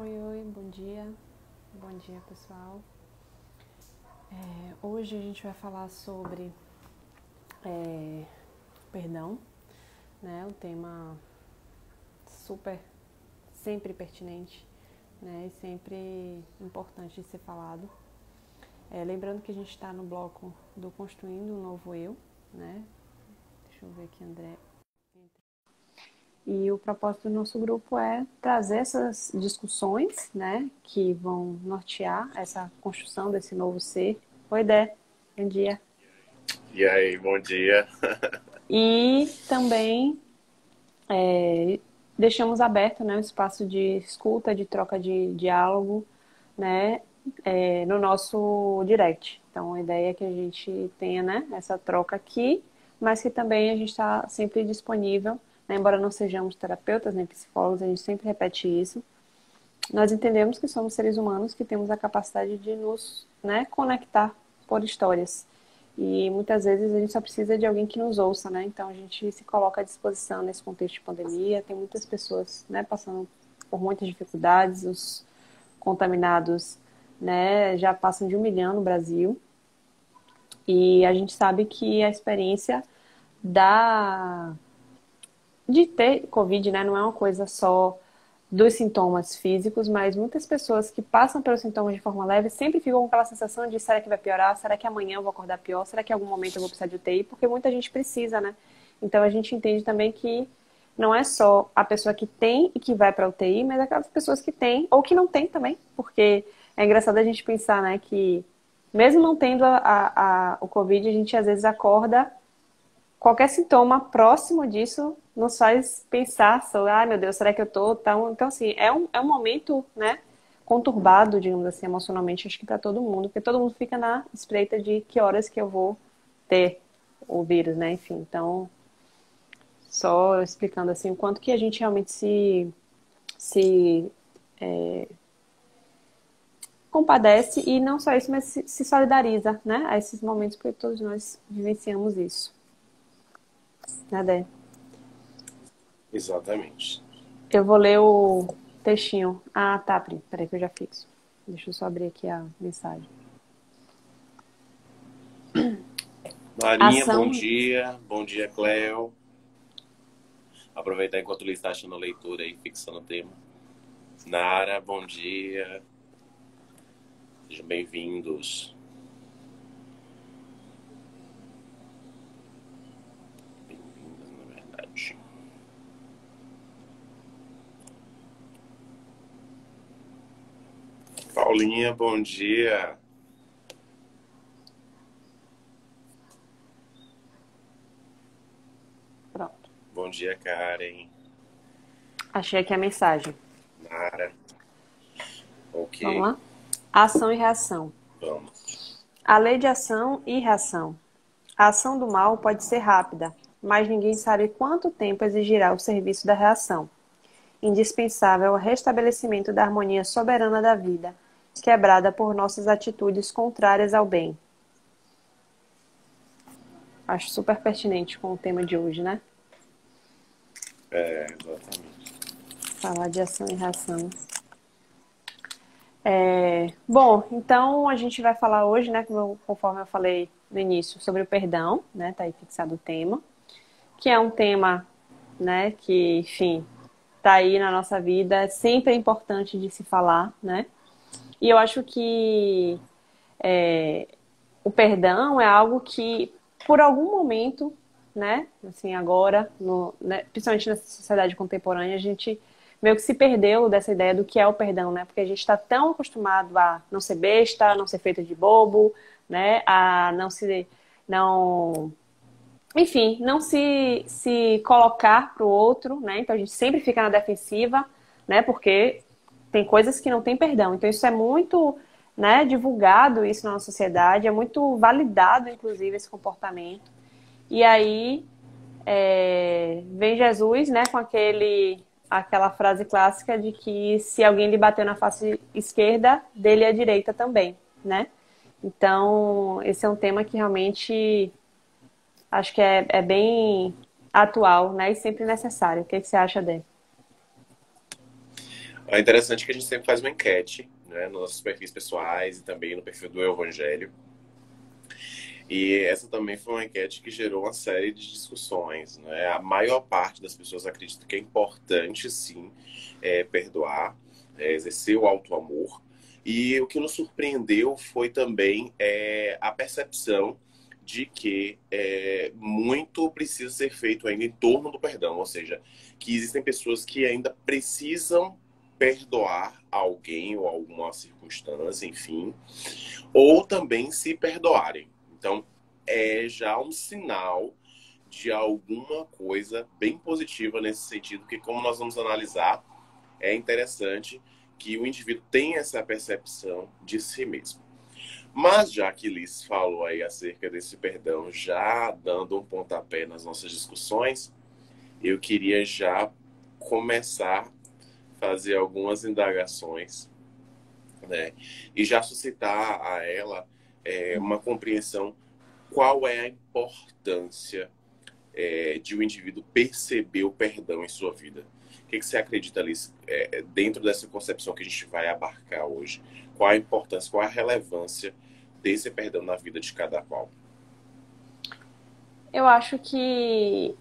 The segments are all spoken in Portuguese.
Oi, bom dia. Bom dia, pessoal. Hoje a gente vai falar sobre perdão, né? Um tema super, sempre pertinente, né? E sempre importante de ser falado. Lembrando que a gente está no bloco do Construindo um Novo Eu, né? Deixa eu ver aqui, André. E o propósito do nosso grupo é trazer essas discussões, né, que vão nortear essa construção desse novo ser. Oi, Dé, bom dia. E aí, bom dia. E também deixamos aberto, né, um espaço de escuta, de troca de diálogo, né, no nosso direct. Então, a ideia é que a gente tenha, né, essa troca aqui, mas que também a gente está sempre disponível, né, embora não sejamos terapeutas nem psicólogos, a gente sempre repete isso. Nós entendemos que somos seres humanos que temos a capacidade de nos, né, conectar por histórias. E muitas vezes a gente só precisa de alguém que nos ouça, né? Então a gente se coloca à disposição nesse contexto de pandemia. Tem muitas pessoas, né, passando por muitas dificuldades. Os contaminados, né, já passam de 1 milhão no Brasil. E a gente sabe que a experiência da de ter Covid, né, não é uma coisa só dos sintomas físicos, mas muitas pessoas que passam pelos sintomas de forma leve sempre ficam com aquela sensação de será que vai piorar? Será que amanhã eu vou acordar pior? Será que em algum momento eu vou precisar de UTI? Porque muita gente precisa, né? Então a gente entende também que não é só a pessoa que tem e que vai para UTI, mas aquelas pessoas que têm ou que não têm também, porque é engraçado a gente pensar, né, que mesmo não tendo o Covid, a gente às vezes acorda qualquer sintoma próximo disso nos faz pensar sobre, ai meu Deus, será que eu tô tão... Então, assim, é um momento, né, conturbado, digamos assim, emocionalmente, acho que para todo mundo, porque todo mundo fica na espreita de que horas que eu vou ter o vírus, né, enfim. Então, só explicando assim, o quanto que a gente realmente se compadece e não só isso, mas se solidariza, né, a esses momentos, porque todos nós vivenciamos isso, né, Dé? Exatamente. Eu vou ler o textinho. Ah, tá, Pri. Peraí que eu já fixo. Deixa eu só abrir aqui a mensagem. Marinha, bom Ação. dia. Bom dia, Cleo. Aproveitar enquanto o Luiz está achando a leitura aí, fixando o tema. Nara, bom dia. Sejam bem-vindos. Bem-vindas, na verdade. Paulinha, bom dia. Pronto. Bom dia, Karen. Achei aqui a mensagem. Nara. Vamos Ok, lá? Ação e reação. vamos. A lei de ação e reação. A ação do mal pode ser rápida, mas ninguém sabe quanto tempo exigirá o serviço da reação, indispensável ao restabelecimento da harmonia soberana da vida, quebrada por nossas atitudes contrárias ao bem. Acho super pertinente com o tema de hoje, né? Exatamente. Falar de ação e reação. Bom, então a gente vai falar hoje, né, conforme eu falei no início, sobre o perdão, né, tá aí fixado o tema, que é um tema, né, que, enfim, tá aí na nossa vida, sempre é importante de se falar, né, e eu acho que o perdão é algo que, por algum momento, né, assim, agora, né, principalmente nessa sociedade contemporânea, a gente meio que se perdeu dessa ideia do que é o perdão, né, porque a gente está tão acostumado a não ser besta, a não ser feito de bobo, né, a não se, não, enfim, não se colocar para o outro, né, então a gente sempre fica na defensiva, né, porque tem coisas que não tem perdão. Então isso é muito, né, divulgado isso na nossa sociedade, é muito validado, inclusive, esse comportamento. E aí vem Jesus, né, com aquela frase clássica de que se alguém lhe bateu na face esquerda, dele a direita também, né? Então, esse é um tema que realmente acho que é bem atual, né, e sempre necessário. O que você acha, Dé? É interessante que a gente sempre faz uma enquete, né, nos nossos perfis pessoais e também no perfil do Evangelho. E essa também foi uma enquete que gerou uma série de discussões, né? A maior parte das pessoas acredita que é importante, sim, perdoar, exercer o auto-amor. E o que nos surpreendeu foi também a percepção de que muito precisa ser feito ainda em torno do perdão, ou seja, que existem pessoas que ainda precisam perdoar alguém ou alguma circunstância, enfim, ou também se perdoarem. Então, é já um sinal de alguma coisa bem positiva nesse sentido, que como nós vamos analisar, é interessante que o indivíduo tenha essa percepção de si mesmo. Mas já que Liz falou aí acerca desse perdão, já dando um pontapé nas nossas discussões, eu queria já começar a fazer algumas indagações, né? E já suscitar a ela uma compreensão qual é a importância de um indivíduo perceber o perdão em sua vida. O que você acredita, Alice, dentro dessa concepção que a gente vai abarcar hoje? Qual a importância, qual a relevância desse perdão na vida de cada qual? Eu acho que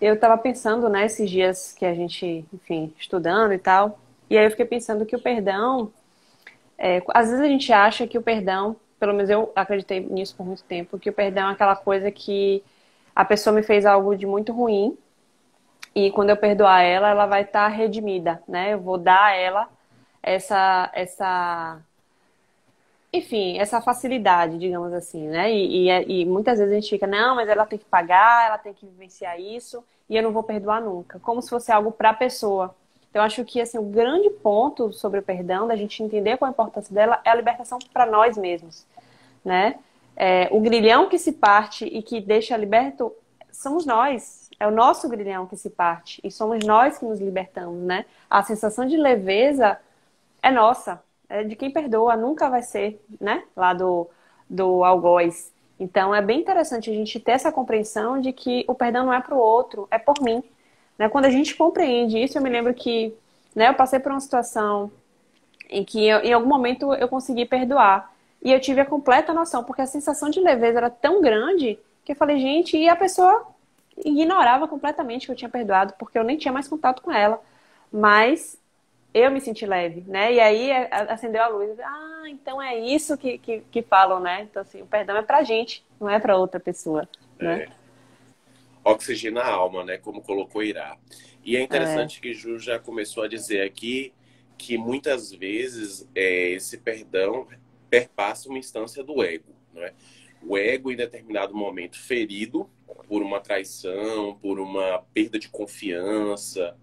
eu estava pensando, né, esses dias que a gente, enfim, estudando e tal, e aí eu fiquei pensando que o perdão, às vezes a gente acha que o perdão, pelo menos eu acreditei nisso por muito tempo, que o perdão é aquela coisa que a pessoa me fez algo de muito ruim e quando eu perdoar ela, ela vai estar redimida, né? Eu vou dar a ela essa enfim, essa facilidade, digamos assim, né? E muitas vezes a gente fica, não, mas ela tem que pagar, ela tem que vivenciar isso, e eu não vou perdoar nunca, como se fosse algo para a pessoa. Então, eu acho que assim, o grande ponto sobre o perdão, da gente entender qual a importância dela, é a libertação para nós mesmos, né? O grilhão que se parte e que deixa liberto somos nós. É o nosso grilhão que se parte e somos nós que nos libertamos, né? A sensação de leveza é nossa, é de quem perdoa, nunca vai ser, né? Lá do algoz. Então é bem interessante a gente ter essa compreensão de que o perdão não é para o outro, é por mim. Né? Quando a gente compreende isso, eu me lembro que, né, eu passei por uma situação em que em algum momento eu consegui perdoar. E eu tive a completa noção, porque a sensação de leveza era tão grande que eu falei, gente, e a pessoa ignorava completamente que eu tinha perdoado, porque eu nem tinha mais contato com ela. Mas eu me senti leve, né? E aí acendeu a luz. Ah, então é isso que falam, né? Então, assim, o perdão é pra gente, não é pra outra pessoa, né? É, oxigena a alma, né? Como colocou Irá. E é É, interessante que Ju já começou a dizer aqui que muitas vezes esse perdão perpassa uma instância do ego, né? O ego, em determinado momento, ferido por uma traição, por uma perda de confiança,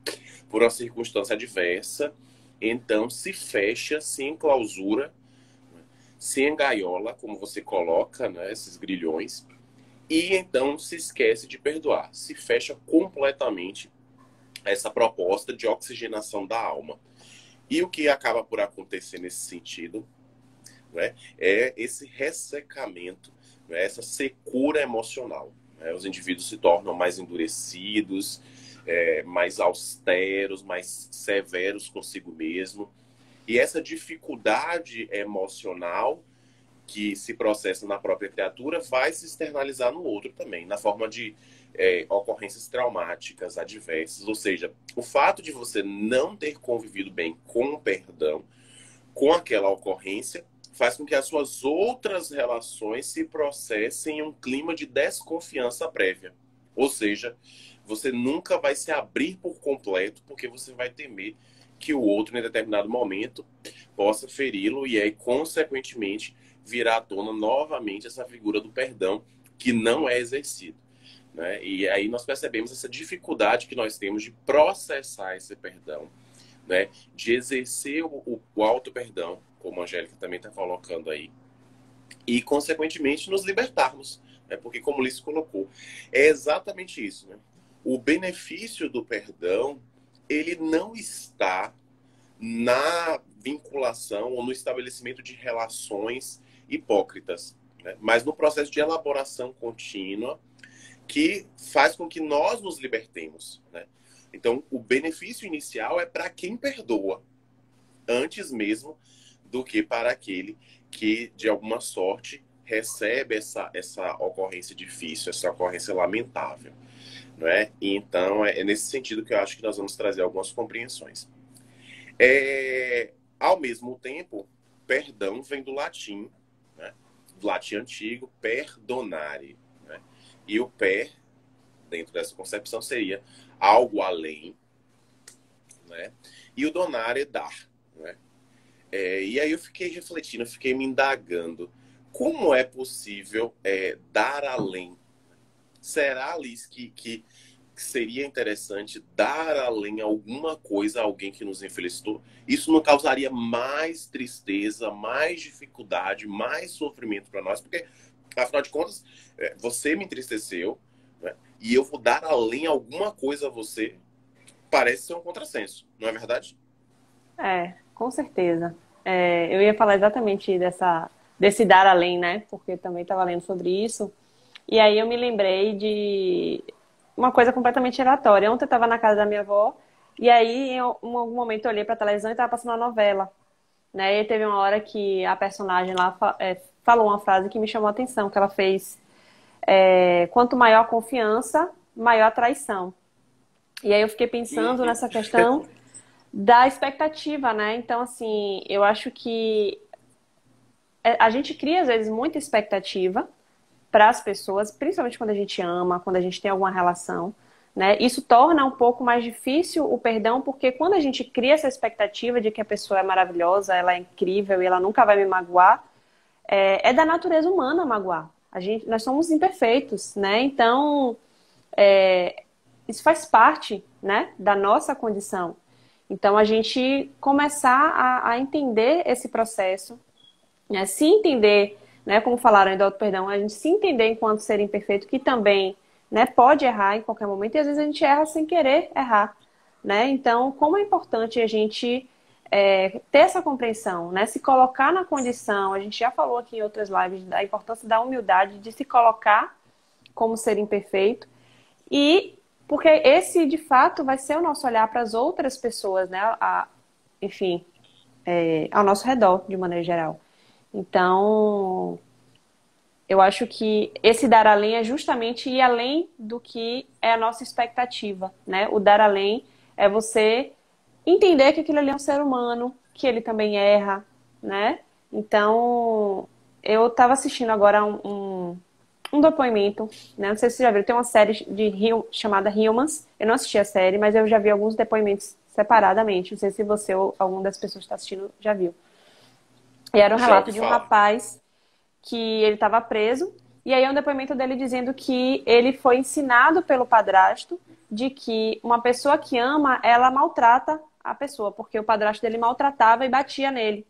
por uma circunstância adversa, então se fecha, se enclausura, se engaiola, como você coloca, né, esses grilhões, e então se esquece de perdoar, se fecha completamente essa proposta de oxigenação da alma. E o que acaba por acontecer nesse sentido, né, é esse ressecamento, né, essa secura emocional. Né? Os indivíduos se tornam mais endurecidos, mais austeros, mais severos consigo mesmo. E essa dificuldade emocional que se processa na própria criatura vai se externalizar no outro também, na forma de ocorrências traumáticas adversas. Ou seja, o fato de você não ter convivido bem com o perdão, com aquela ocorrência, faz com que as suas outras relações se processem em um clima de desconfiança prévia. Ou seja, você nunca vai se abrir por completo porque você vai temer que o outro, em determinado momento, possa feri-lo e aí, consequentemente, virá à tona novamente essa figura do perdão que não é exercido. Né? E aí nós percebemos essa dificuldade que nós temos de processar esse perdão, né? De exercer o auto-perdão, como a Angélica também está colocando aí, e, consequentemente, nos libertarmos. Né? Porque, como Liz colocou, é exatamente isso. Né? O benefício do perdão, ele não está na vinculação ou no estabelecimento de relações hipócritas, né? Mas no processo de elaboração contínua que faz com que nós nos libertemos. Né? Então, o benefício inicial é para quem perdoa. antes mesmo do que para aquele que, de alguma sorte, recebe essa ocorrência difícil, essa ocorrência lamentável. Não é? E então, é nesse sentido que eu acho que nós vamos trazer algumas compreensões. Ao mesmo tempo, perdão vem do latim, né? Do latim antigo, perdonare. Né? E o per, dentro dessa concepção, seria algo além, né? E o donare é dar. Né? E aí eu fiquei refletindo, eu fiquei me indagando. Como é possível dar além? Será, Liz, que seria interessante dar além alguma coisa a alguém que nos infelicitou? Isso não causaria mais tristeza, mais dificuldade, mais sofrimento para nós? Porque, afinal de contas, você me entristeceu, né? E eu vou dar além alguma coisa a você. Parece ser um contrassenso, não é verdade? Com certeza. Eu ia falar exatamente desse dar além, né? Porque também estava lendo sobre isso. E aí eu me lembrei de uma coisa completamente aleatória. Ontem eu estava na casa da minha avó, e aí em algum momento eu olhei para a televisão e estava passando uma novela. Né? E teve uma hora que a personagem lá falou uma frase que me chamou a atenção, que ela fez: quanto maior a confiança, maior a traição. E aí eu fiquei pensando Uhum. nessa questão da expectativa, né? Então, assim, eu acho que a gente cria, às vezes, muita expectativa para as pessoas, principalmente quando a gente ama, quando a gente tem alguma relação, né? Isso torna um pouco mais difícil o perdão, porque quando a gente cria essa expectativa de que a pessoa é maravilhosa, ela é incrível e ela nunca vai me magoar, é da natureza humana magoar. Nós somos imperfeitos, né? Então, isso faz parte, né, da nossa condição. Então, a gente começar a entender esse processo, né, se entender, né, como falaram aí do auto-perdão, a gente se entender enquanto ser imperfeito, que também, né, pode errar em qualquer momento, e às vezes a gente erra sem querer errar, né? Então, como é importante a gente ter essa compreensão, né, se colocar na condição, a gente já falou aqui em outras lives da importância da humildade, de se colocar como ser imperfeito, e porque esse, de fato, vai ser o nosso olhar para as outras pessoas, né, enfim, ao nosso redor, de maneira geral. Então, eu acho que esse dar além é justamente ir além do que é a nossa expectativa, né? O dar além é você entender que aquilo ali é um ser humano, que ele também erra, né? Então, eu estava assistindo agora um depoimento, né? Não sei se você já viu, tem uma série chamada Humans. Eu não assisti a série, mas eu já vi alguns depoimentos separadamente. Não sei se você ou alguma das pessoas que está assistindo já viu. E era um Já relato ouvi de um falar. rapaz que ele estava preso, e aí é um depoimento dele dizendo que ele foi ensinado pelo padrasto de que uma pessoa que ama, ela maltrata a pessoa, porque o padrasto dele maltratava e batia nele,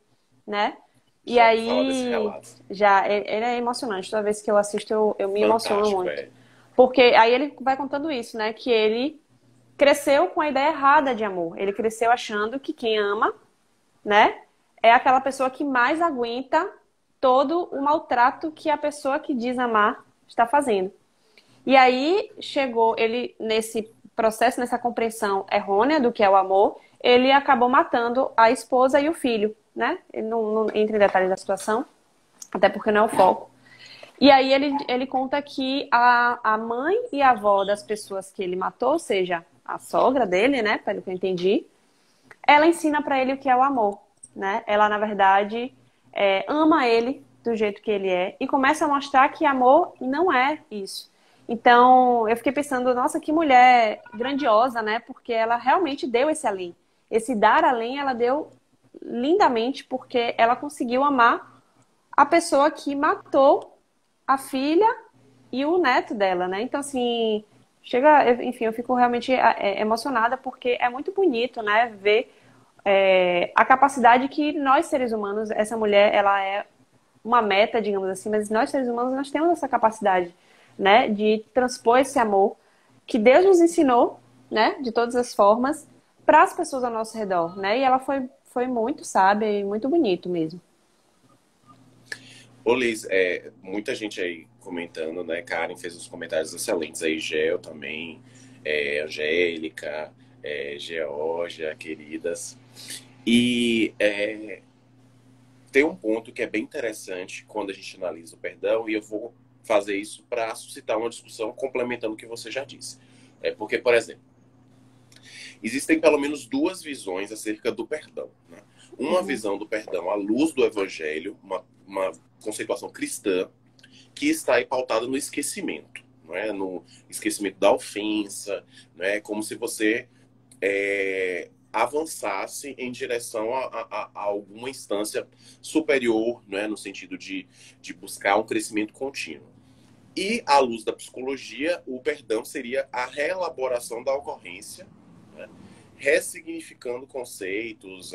né? E Já ouvi falar desse aí, relato. já, ele é emocionante. Toda vez que eu assisto, eu me emociono Fantástico, muito. Porque aí ele vai contando isso, né? Que ele cresceu com a ideia errada de amor. Ele cresceu achando que quem ama, né, é aquela pessoa que mais aguenta todo o maltrato que a pessoa que diz amar está fazendo. E aí chegou ele nesse processo, nessa compreensão errônea do que é o amor, ele acabou matando a esposa e o filho, né? Ele não entra em detalhes da situação, até porque não é o foco. E aí ele conta que a mãe e a avó das pessoas que ele matou, ou seja, a sogra dele, né, pelo que eu entendi, ela ensina para ele o que é o amor, né? Ela, na verdade, ama ele do jeito que ele é e começa a mostrar que amor não é isso. Então, eu fiquei pensando, nossa, que mulher grandiosa, né? Porque ela realmente deu esse além. Esse dar além, ela deu lindamente, porque ela conseguiu amar a pessoa que matou a filha e o neto dela, né? Então, assim, enfim, eu fico realmente emocionada porque é muito bonito, né? Ver a capacidade que nós, seres humanos, essa mulher, ela é uma meta, digamos assim, mas nós, seres humanos, nós temos essa capacidade, né? De transpor esse amor que Deus nos ensinou, né? De todas as formas, para as pessoas ao nosso redor, né? E ela foi muito sábia e muito bonito mesmo. Ô, Liz, muita gente aí comentando, né? Karen fez uns comentários excelentes aí, Gel também, Angélica, Georgia, queridas. E tem um ponto que é bem interessante quando a gente analisa o perdão, e eu vou fazer isso para suscitar uma discussão complementando o que você já disse. Porque, por exemplo, existem pelo menos duas visões acerca do perdão, né? Uma Uhum. visão do perdão à luz do evangelho, uma conceituação cristã, que está aí pautada no esquecimento, não é? No esquecimento da ofensa, não é? Como se você avançasse em direção a alguma instância superior, não é? No sentido de buscar um crescimento contínuo. E, à luz da psicologia, o perdão seria a reelaboração da ocorrência, né? Ressignificando conceitos,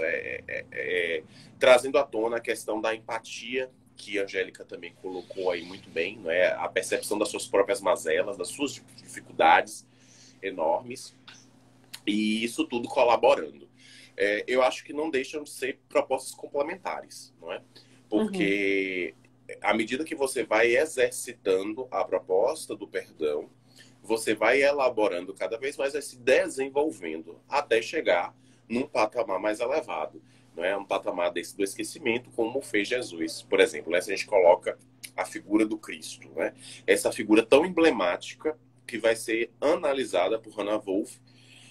trazendo à tona a questão da empatia, que a Angélica também colocou aí muito bem, não é? A percepção das suas próprias mazelas, das suas dificuldades enormes, e isso tudo colaborando. Eu acho que não deixam de ser propostas complementares, não é? Uhum. Porque à medida que você vai exercitando a proposta do perdão, você vai elaborando cada vez mais, vai se desenvolvendo até chegar num patamar mais elevado. Não é um patamar desse do esquecimento, como fez Jesus, por exemplo. Né? Se a gente coloca a figura do Cristo, né? Essa figura tão emblemática que vai ser analisada por Hannah Wolff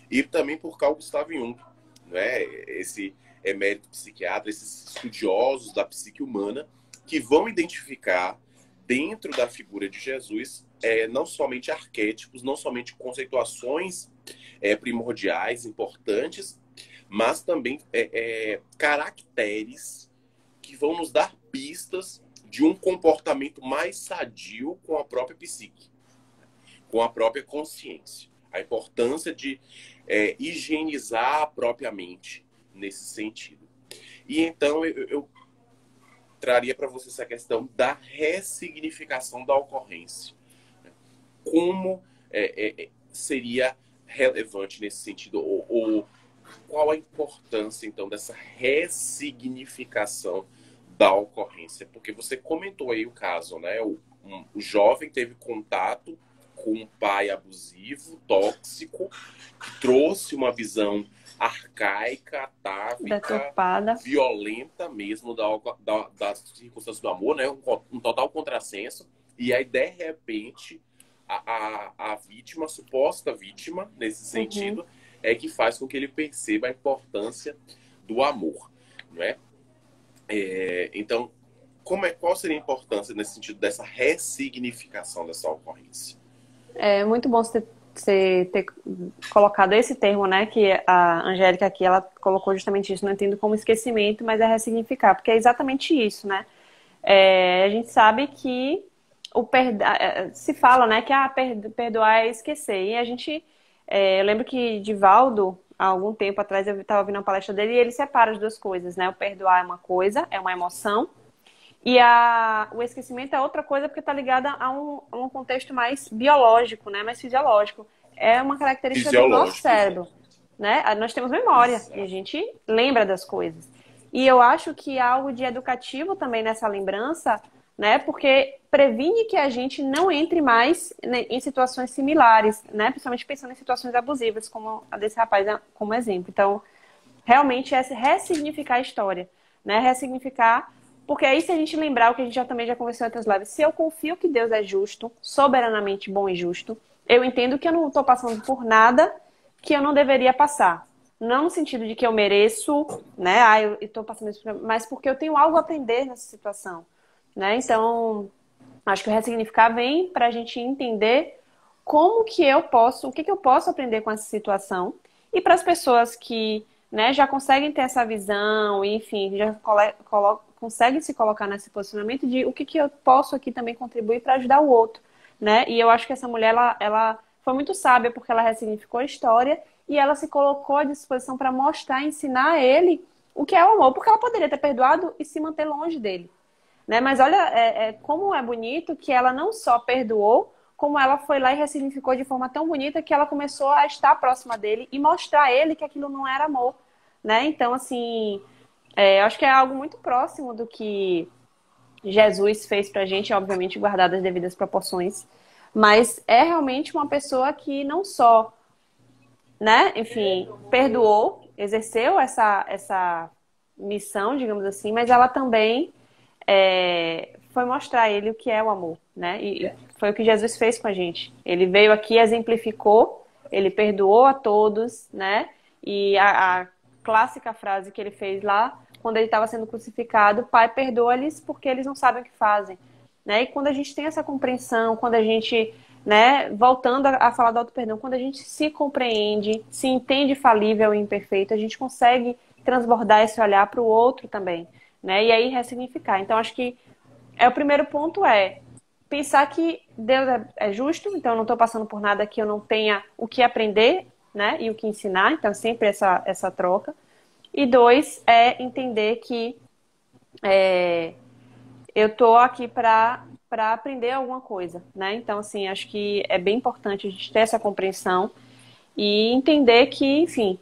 e também por Carl Gustav Jung, né? Esse emérito psiquiatra, esses estudiosos da psique humana que vão identificar dentro da figura de Jesus não somente arquétipos, não somente conceituações primordiais, importantes, mas também caracteres que vão nos dar pistas de um comportamento mais sadio com a própria psique, com a própria consciência. A importância de higienizar a própria mente nesse sentido. E então eu traria para você essa questão da ressignificação da ocorrência. Como seria relevante nesse sentido? Ou qual a importância, então, dessa ressignificação da ocorrência? Porque você comentou aí o caso, né? O jovem teve contato com um pai abusivo, tóxico, que trouxe uma visão arcaica, atávica, Deturpada. violenta mesmo das circunstâncias do amor, né? Um total contrassenso. E aí, de repente, a vítima, a suposta vítima, nesse Uhum. sentido, que faz com que ele perceba a importância do amor, não é? Então, qual seria a importância nesse sentido dessa ressignificação dessa ocorrência? É muito bom você ter colocado esse termo, né? Que a Angélica aqui, ela colocou justamente isso. Não entendo como esquecimento, mas é ressignificar. Porque é exatamente isso, né? A gente sabe que se fala, né? Que perdoar é esquecer. E a gente... eu lembro que Divaldo, há algum tempo atrás, eu estava ouvindo uma palestra dele e ele separa as duas coisas, né? O perdoar é uma coisa, é uma emoção. E o esquecimento é outra coisa porque está ligada a um contexto mais biológico, né? Mais fisiológico. É uma característica do nosso Fisiológico, cérebro, exato. né? Nós temos memória e a Exato. gente lembra das coisas. E eu acho que há algo de educativo também nessa lembrança, né? Porque previne que a gente não entre mais em situações similares, né? Principalmente pensando em situações abusivas, como a desse rapaz como exemplo. Então, realmente é ressignificar a história, né? Ressignificar, porque aí se a gente lembrar o que a gente também já conversou em outras lives, se eu confio que Deus é justo, soberanamente bom e justo, eu entendo que eu não estou passando por nada que eu não deveria passar. Não no sentido de que eu mereço, né? Eu estou passando isso, mas porque eu tenho algo a aprender nessa situação, né? Então, acho que o ressignificar vem para a gente entender como que eu posso, o que eu posso aprender com essa situação. E para as pessoas que, né, já conseguem ter essa visão, enfim, já conseguem se colocar nesse posicionamento de o que eu posso aqui também contribuir para ajudar o outro, né? E eu acho que essa mulher, ela foi muito sábia porque ela ressignificou a história e ela se colocou à disposição para mostrar, ensinar a ele o que é o amor, porque ela poderia ter perdoado e se manter longe dele, né? Mas olha como é bonito que ela não só perdoou, como ela foi lá e ressignificou de forma tão bonita que ela começou a estar próxima dele e mostrar a ele que aquilo não era amor, né? Então, assim, eu acho que é algo muito próximo do que Jesus fez pra gente, obviamente guardadas as devidas proporções, mas realmente uma pessoa que não só, né, enfim, perdoou, exerceu essa missão, digamos assim, mas ela também foi mostrar a ele o que é o amor, né? E foi o que Jesus fez com a gente. Ele veio aqui, exemplificou, ele perdoou a todos, né? E a clássica frase que ele fez lá, quando ele estava sendo crucificado, Pai, perdoa-lhes porque eles não sabem o que fazem, né? E quando a gente tem essa compreensão, quando a gente, né, voltando a falar do auto-perdão, quando a gente se compreende, se entende falível e imperfeito, a gente consegue transbordar esse olhar para o outro também, né? E aí ressignificar. Então, acho que o primeiro ponto é pensar que Deus é justo, então eu não estou passando por nada que eu não tenha o que aprender, né? E o que ensinar, então sempre essa troca. E dois, é entender que eu estou aqui para aprender alguma coisa, né? Então, assim, acho que é bem importante a gente ter essa compreensão e entender que, enfim,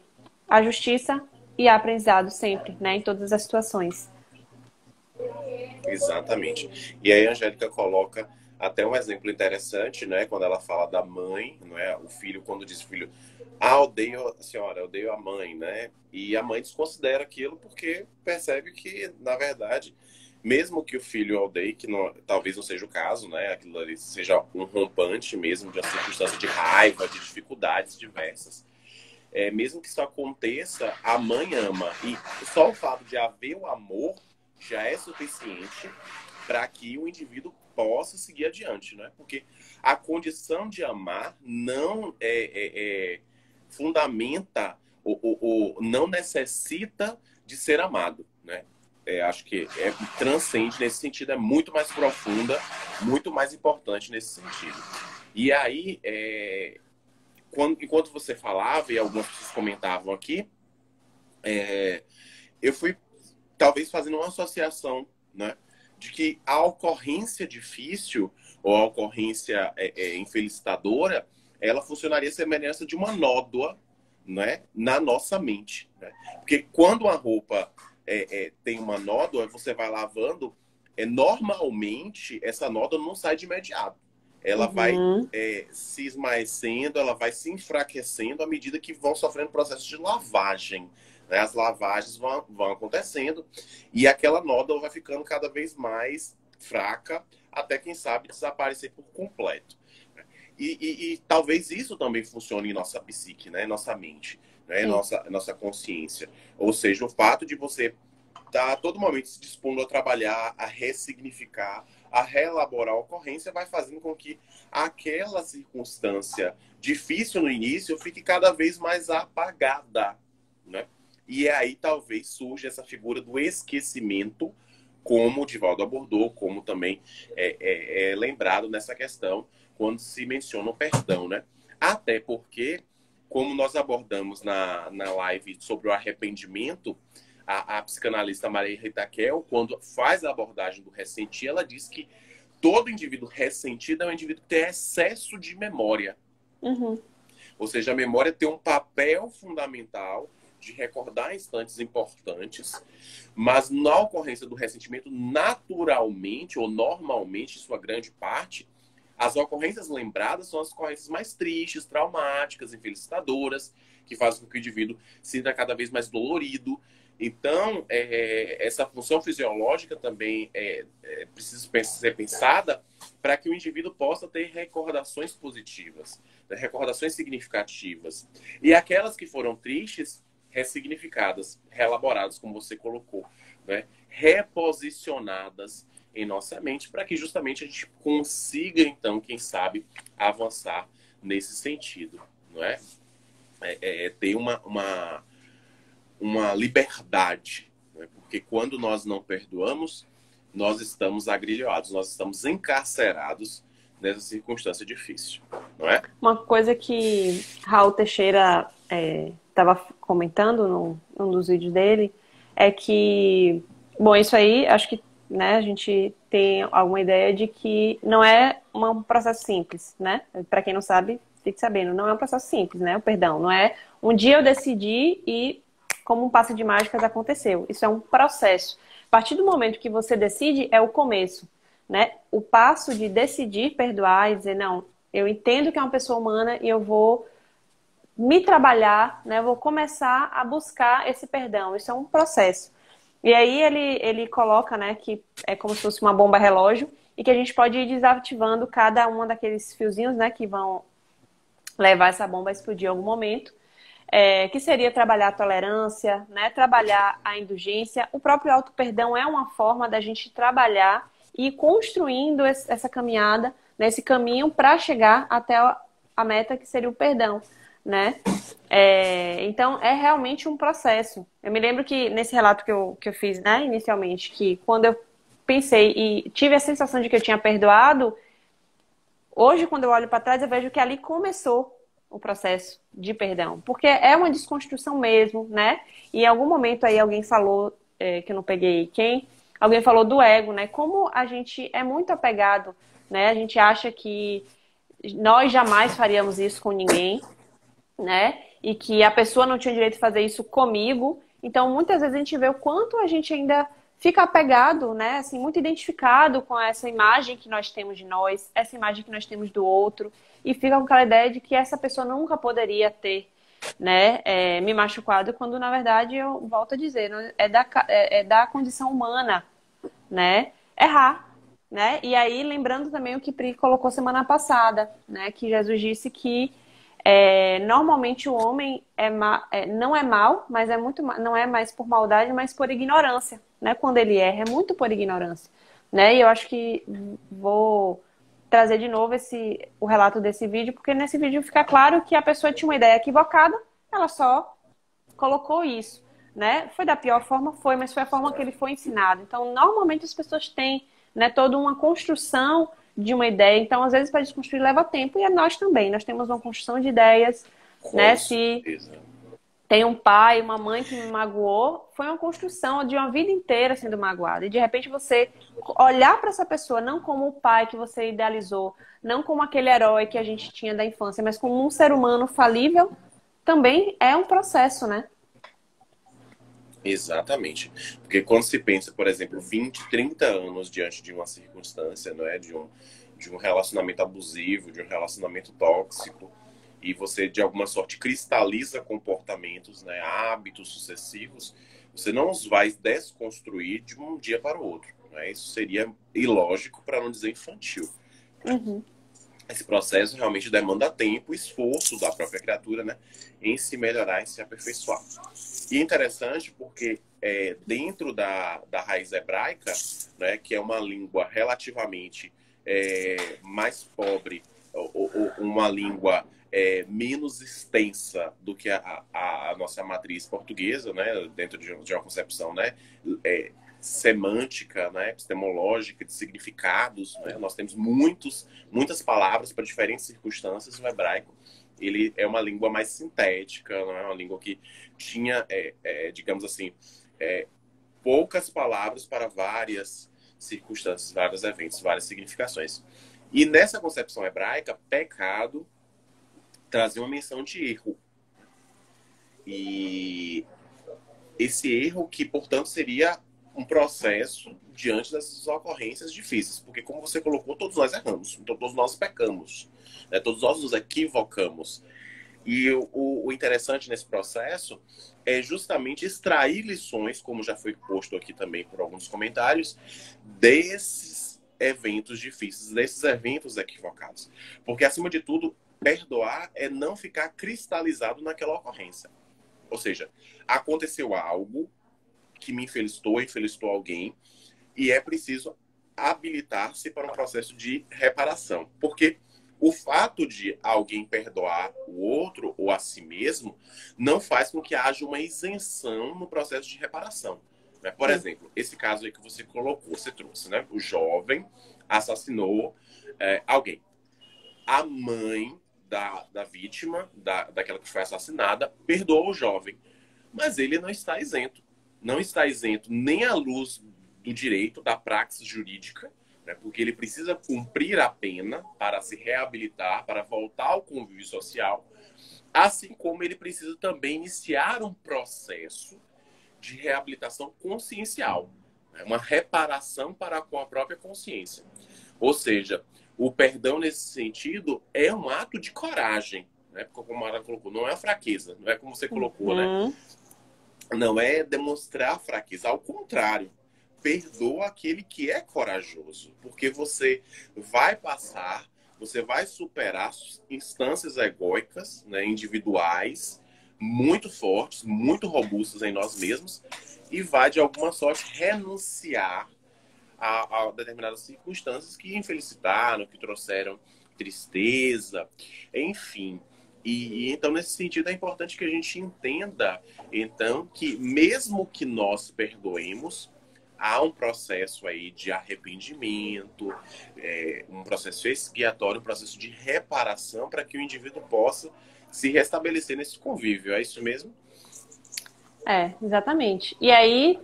a justiça e aprendizado sempre, né? Em todas as situações. Exatamente. E aí a Angélica coloca até um exemplo interessante, né? Quando ela fala da mãe, não é? O filho, quando diz o filho, odeio a senhora, odeio a mãe, né? E a mãe desconsidera aquilo porque percebe que, na verdade, mesmo que o filho odeie, que não, talvez não seja o caso, né? Aquilo ali seja um rompante mesmo de uma circunstância de raiva, de dificuldades diversas. Mesmo que isso aconteça, a mãe ama. E só o fato de haver o amor já é suficiente para que o indivíduo possa seguir adiante, né? Porque a condição de amar não fundamenta ou não necessita de ser amado, né? Acho que transcende nesse sentido, é muito mais profunda, muito mais importante nesse sentido. E aí, enquanto você falava e algumas pessoas comentavam aqui, eu fui talvez fazendo uma associação, né, de que a ocorrência difícil ou a ocorrência infelicitadora, ela funcionaria semelhança de uma nódoa, né, na nossa mente, né? Porque quando a roupa tem uma nódoa, você vai lavando, normalmente essa nódoa não sai de imediato. Ela vai se esmaecendo, ela vai se enfraquecendo à medida que vão sofrendo processo de lavagem. Né? As lavagens vão acontecendo e aquela nódoa vai ficando cada vez mais fraca, até, quem sabe, desaparecer por completo. E talvez isso também funcione em nossa psique, né? Nossa mente, né? Nossa consciência. Ou seja, o fato de você estar a todo momento se dispondo a trabalhar, a ressignificar, a reelaborar a ocorrência, vai fazendo com que aquela circunstância difícil no início fique cada vez mais apagada, né? E aí talvez surja essa figura do esquecimento, como o Divaldo abordou, como também é lembrado nessa questão, quando se menciona o perdão, né? Até porque, como nós abordamos na live sobre o arrependimento, a psicanalista Maria Rita Kell, quando faz a abordagem do ressentir, ela diz que todo indivíduo ressentido é um indivíduo que tem excesso de memória. Uhum. Ou seja, a memória tem um papel fundamental de recordar instantes importantes, mas na ocorrência do ressentimento, naturalmente ou normalmente, em sua grande parte, as ocorrências lembradas são as ocorrências mais tristes, traumáticas, infelicitadoras, que fazem com que o indivíduo se sinta cada vez mais dolorido. Então, essa função fisiológica também precisa ser pensada para que o indivíduo possa ter recordações positivas, né, recordações significativas. E aquelas que foram tristes, ressignificadas, reelaboradas, como você colocou, né, reposicionadas em nossa mente, para que justamente a gente consiga, então, quem sabe, avançar nesse sentido, não é? Ter uma liberdade, né? Porque quando nós não perdoamos, nós estamos agrilhoados, nós estamos encarcerados nessa circunstância difícil, não é? Uma coisa que Raul Teixeira estava comentando num dos vídeos dele é que, bom, isso aí, acho que, né, a gente tem alguma ideia de que não é um processo simples, né? Para quem não sabe, fique sabendo, não é um processo simples, né? O perdão, não é um dia eu decidi e como um passe de mágicas aconteceu. Isso é um processo. A partir do momento que você decide, é o começo, né? O passo de decidir perdoar e dizer, não, eu entendo que é uma pessoa humana e eu vou me trabalhar, né? Eu vou começar a buscar esse perdão. Isso é um processo. E aí ele coloca, né, que é como se fosse uma bomba relógio e que a gente pode ir desativando cada um daqueles fiozinhos, né, que vão levar essa bomba a explodir em algum momento. Que seria trabalhar a tolerância, né, trabalhar a indulgência. O próprio auto-perdão é uma forma da gente trabalhar e ir construindo essa caminhada, né, esse caminho para chegar até a meta que seria o perdão, né? Então, é realmente um processo. Eu me lembro que nesse relato que eu fiz, né, inicialmente, que quando eu pensei e tive a sensação de que eu tinha perdoado, hoje, quando eu olho para trás, eu vejo que ali começou o processo de perdão. Porque é uma desconstrução mesmo, né? E em algum momento aí alguém falou, que eu não peguei quem, alguém falou do ego, né? Como a gente é muito apegado, né? A gente acha que nós jamais faríamos isso com ninguém, né? E que a pessoa não tinha direito de fazer isso comigo. Então, muitas vezes a gente vê o quanto a gente ainda fica apegado, né? Assim, muito identificado com essa imagem que nós temos de nós, essa imagem que nós temos do outro, e fica com aquela ideia de que essa pessoa nunca poderia ter, né? Me machucado, quando na verdade eu volto a dizer, né, é da condição humana, né? Errar. Né? E aí, lembrando também o que Pri colocou semana passada, né? Que Jesus disse que normalmente o homem não é mal, mas não é mais por maldade, mas por ignorância, né? Quando ele erra, é muito por ignorância, né? E eu acho que vou trazer de novo o relato desse vídeo, porque nesse vídeo fica claro que a pessoa tinha uma ideia equivocada, ela só colocou isso, né? Foi da pior forma? Foi, mas foi a forma que ele foi ensinado. Então, normalmente as pessoas têm, né, toda uma construção de uma ideia. Então, às vezes, para desconstruir leva tempo. E é nós também. Nós temos uma construção de ideias, né? Com Se certeza. tem um pai, uma mãe que me magoou, foi uma construção de uma vida inteira sendo magoada. E, de repente, você olhar para essa pessoa não como o pai que você idealizou, não como aquele herói que a gente tinha da infância, mas como um ser humano falível, também é um processo, né? Exatamente. Porque quando se pensa, por exemplo, 20, 30 anos diante de uma circunstância, não é? De um relacionamento abusivo, de um relacionamento tóxico, e você, de alguma sorte, cristaliza comportamentos, né? Hábitos sucessivos, você não os vai desconstruir de um dia para o outro. Né? Isso seria ilógico, para não dizer infantil. Uhum. Esse processo realmente demanda tempo e esforço da própria criatura, né? Em se melhorar, em se aperfeiçoar. E é interessante porque dentro da raiz hebraica, né, que é uma língua relativamente mais pobre, ou uma língua menos extensa do que a nossa matriz portuguesa, né, dentro de uma concepção, né, semântica, né, epistemológica, de significados, né, nós temos muitas palavras para diferentes circunstâncias. O hebraico, ele é uma língua mais sintética, não é uma língua que tinha, digamos assim, poucas palavras para várias circunstâncias, vários eventos, várias significações. E nessa concepção hebraica, pecado trazia uma menção de erro. E esse erro que, portanto, seria um processo diante dessas ocorrências difíceis. Porque, como você colocou, todos nós erramos, todos nós pecamos, né? Todos nós nos equivocamos. E o interessante nesse processo é justamente extrair lições, como já foi posto aqui também por alguns comentários, desses eventos difíceis, desses eventos equivocados. Porque, acima de tudo, perdoar é não ficar cristalizado naquela ocorrência. Ou seja, aconteceu algo que me infelicitou alguém, e é preciso habilitar-se para um processo de reparação. Porque o fato de alguém perdoar o outro ou a si mesmo não faz com que haja uma isenção no processo de reparação. Né? Por exemplo, esse caso aí que você colocou, você trouxe, né? O jovem assassinou alguém. A mãe da vítima, daquela que foi assassinada, perdoou o jovem. Mas ele não está isento. Não está isento nem à luz do direito, da praxis jurídica, né, porque ele precisa cumprir a pena para se reabilitar, para voltar ao convívio social, assim como ele precisa também iniciar um processo de reabilitação consciencial, né, uma reparação para com a própria consciência. Ou seja, o perdão nesse sentido é um ato de coragem, né? Porque como a Mara colocou, não é a fraqueza, não é como você colocou, né? Uhum. Não é demonstrar fraqueza, ao contrário. Perdoa aquele que é corajoso, porque você vai superar instâncias egóicas, né, individuais, muito fortes, muito robustas em nós mesmos, e vai, de alguma sorte, renunciar a determinadas circunstâncias que infelicitaram, que trouxeram tristeza, enfim. Então, nesse sentido, é importante que a gente entenda, então, que mesmo que nós perdoemos, há um processo aí de arrependimento, um processo expiatório, um processo de reparação para que o indivíduo possa se restabelecer nesse convívio. É isso mesmo? Exatamente. E aí,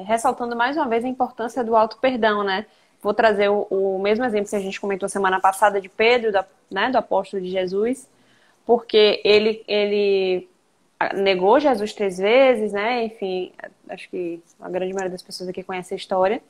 ressaltando mais uma vez a importância do auto-perdão, né? Vou trazer o mesmo exemplo que a gente comentou semana passada de Pedro, né, do apóstolo de Jesus, porque ele negou Jesus 3 vezes, né? Enfim, acho que a grande maioria das pessoas aqui conhece a história.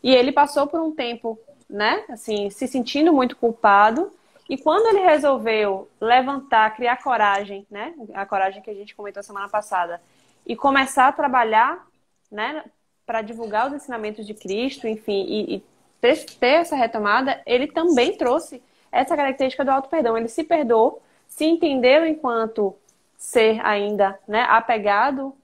E ele passou por um tempo, né? Assim, se sentindo muito culpado. E quando ele resolveu levantar, criar coragem, né? A coragem que a gente comentou semana passada, e começar a trabalhar, né? Para divulgar os ensinamentos de Cristo, enfim, e ter essa retomada, ele também trouxe essa característica do auto-perdão. Ele se perdoou, se entendeu enquanto ser ainda, né, apegado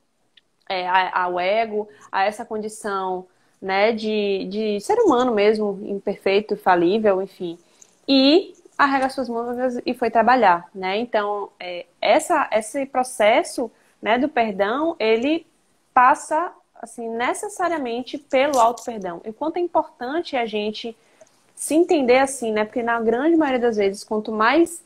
ao ego, a essa condição, né, de ser humano mesmo, imperfeito, falível, enfim. E arrega suas mangas e foi trabalhar, né? Então, esse processo, né, do perdão, ele passa, assim, necessariamente pelo auto-perdão. E quanto é importante a gente se entender assim, né? Porque na grande maioria das vezes, quanto mais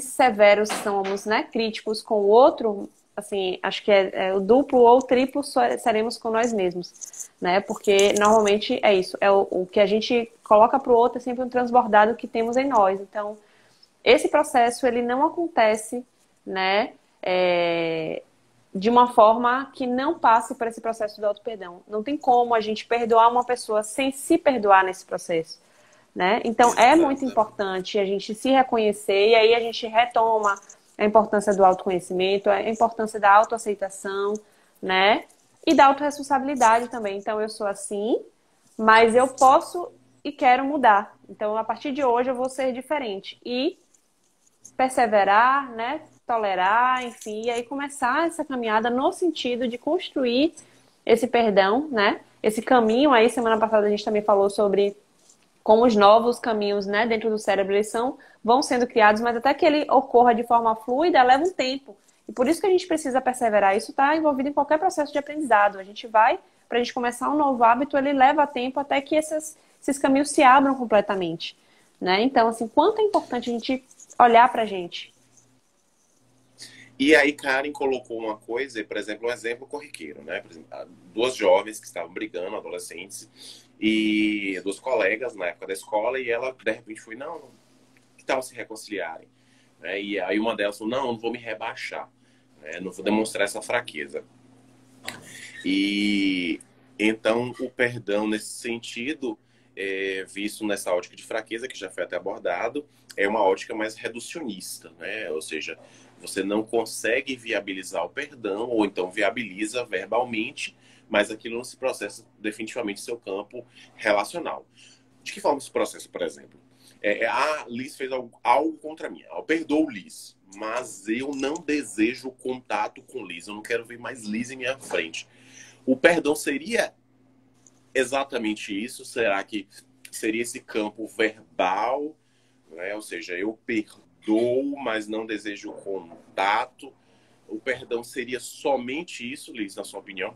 severos somos, né, críticos com o outro, assim, acho que é o duplo ou o triplo seremos com nós mesmos, né? Porque normalmente é isso, o que a gente coloca para o outro é sempre um transbordado que temos em nós. Então, esse processo ele não acontece, né, de uma forma que não passe por esse processo do auto-perdão. Não tem como a gente perdoar uma pessoa sem se perdoar nesse processo, né? Então, é muito importante a gente se reconhecer e aí a gente retoma a importância do autoconhecimento, a importância da autoaceitação, né? E da autorresponsabilidade também. Então, eu sou assim, mas eu posso e quero mudar. Então, a partir de hoje, eu vou ser diferente. E perseverar, né? Tolerar, enfim, e aí começar essa caminhada no sentido de construir esse perdão, né? Esse caminho aí, semana passada a gente também falou sobre como os novos caminhos, né, dentro do cérebro, vão sendo criados, mas até que ele ocorra de forma fluida, leva um tempo. E por isso que a gente precisa perseverar. Isso está envolvido em qualquer processo de aprendizado. A gente vai, para a gente começar um novo hábito, ele leva tempo até que esses caminhos se abram completamente, né? Então, assim, quanto é importante a gente olhar para a gente. E aí, Karen colocou uma coisa, por exemplo, um exemplo corriqueiro, né? Por exemplo, duas jovens que estavam brigando, adolescentes, e duas colegas na época da escola, e ela, de repente, foi, não, que tal se reconciliarem? E aí uma delas falou, não vou me rebaixar, não vou demonstrar essa fraqueza. E então o perdão nesse sentido, visto nessa ótica de fraqueza, que já foi até abordado, é uma ótica mais reducionista, né? Ou seja, você não consegue viabilizar o perdão, ou então viabiliza verbalmente, mas aquilo não se processa definitivamente no seu campo relacional. De que forma se processa, por exemplo? A Liz fez algo contra mim. Eu perdoo Liz, mas eu não desejo contato com Liz. Eu não quero ver mais Liz em minha frente. O perdão seria exatamente isso? Será que seria esse campo verbal? Né? Ou seja, eu perdoo, mas não desejo contato. O perdão seria somente isso, Liz, na sua opinião?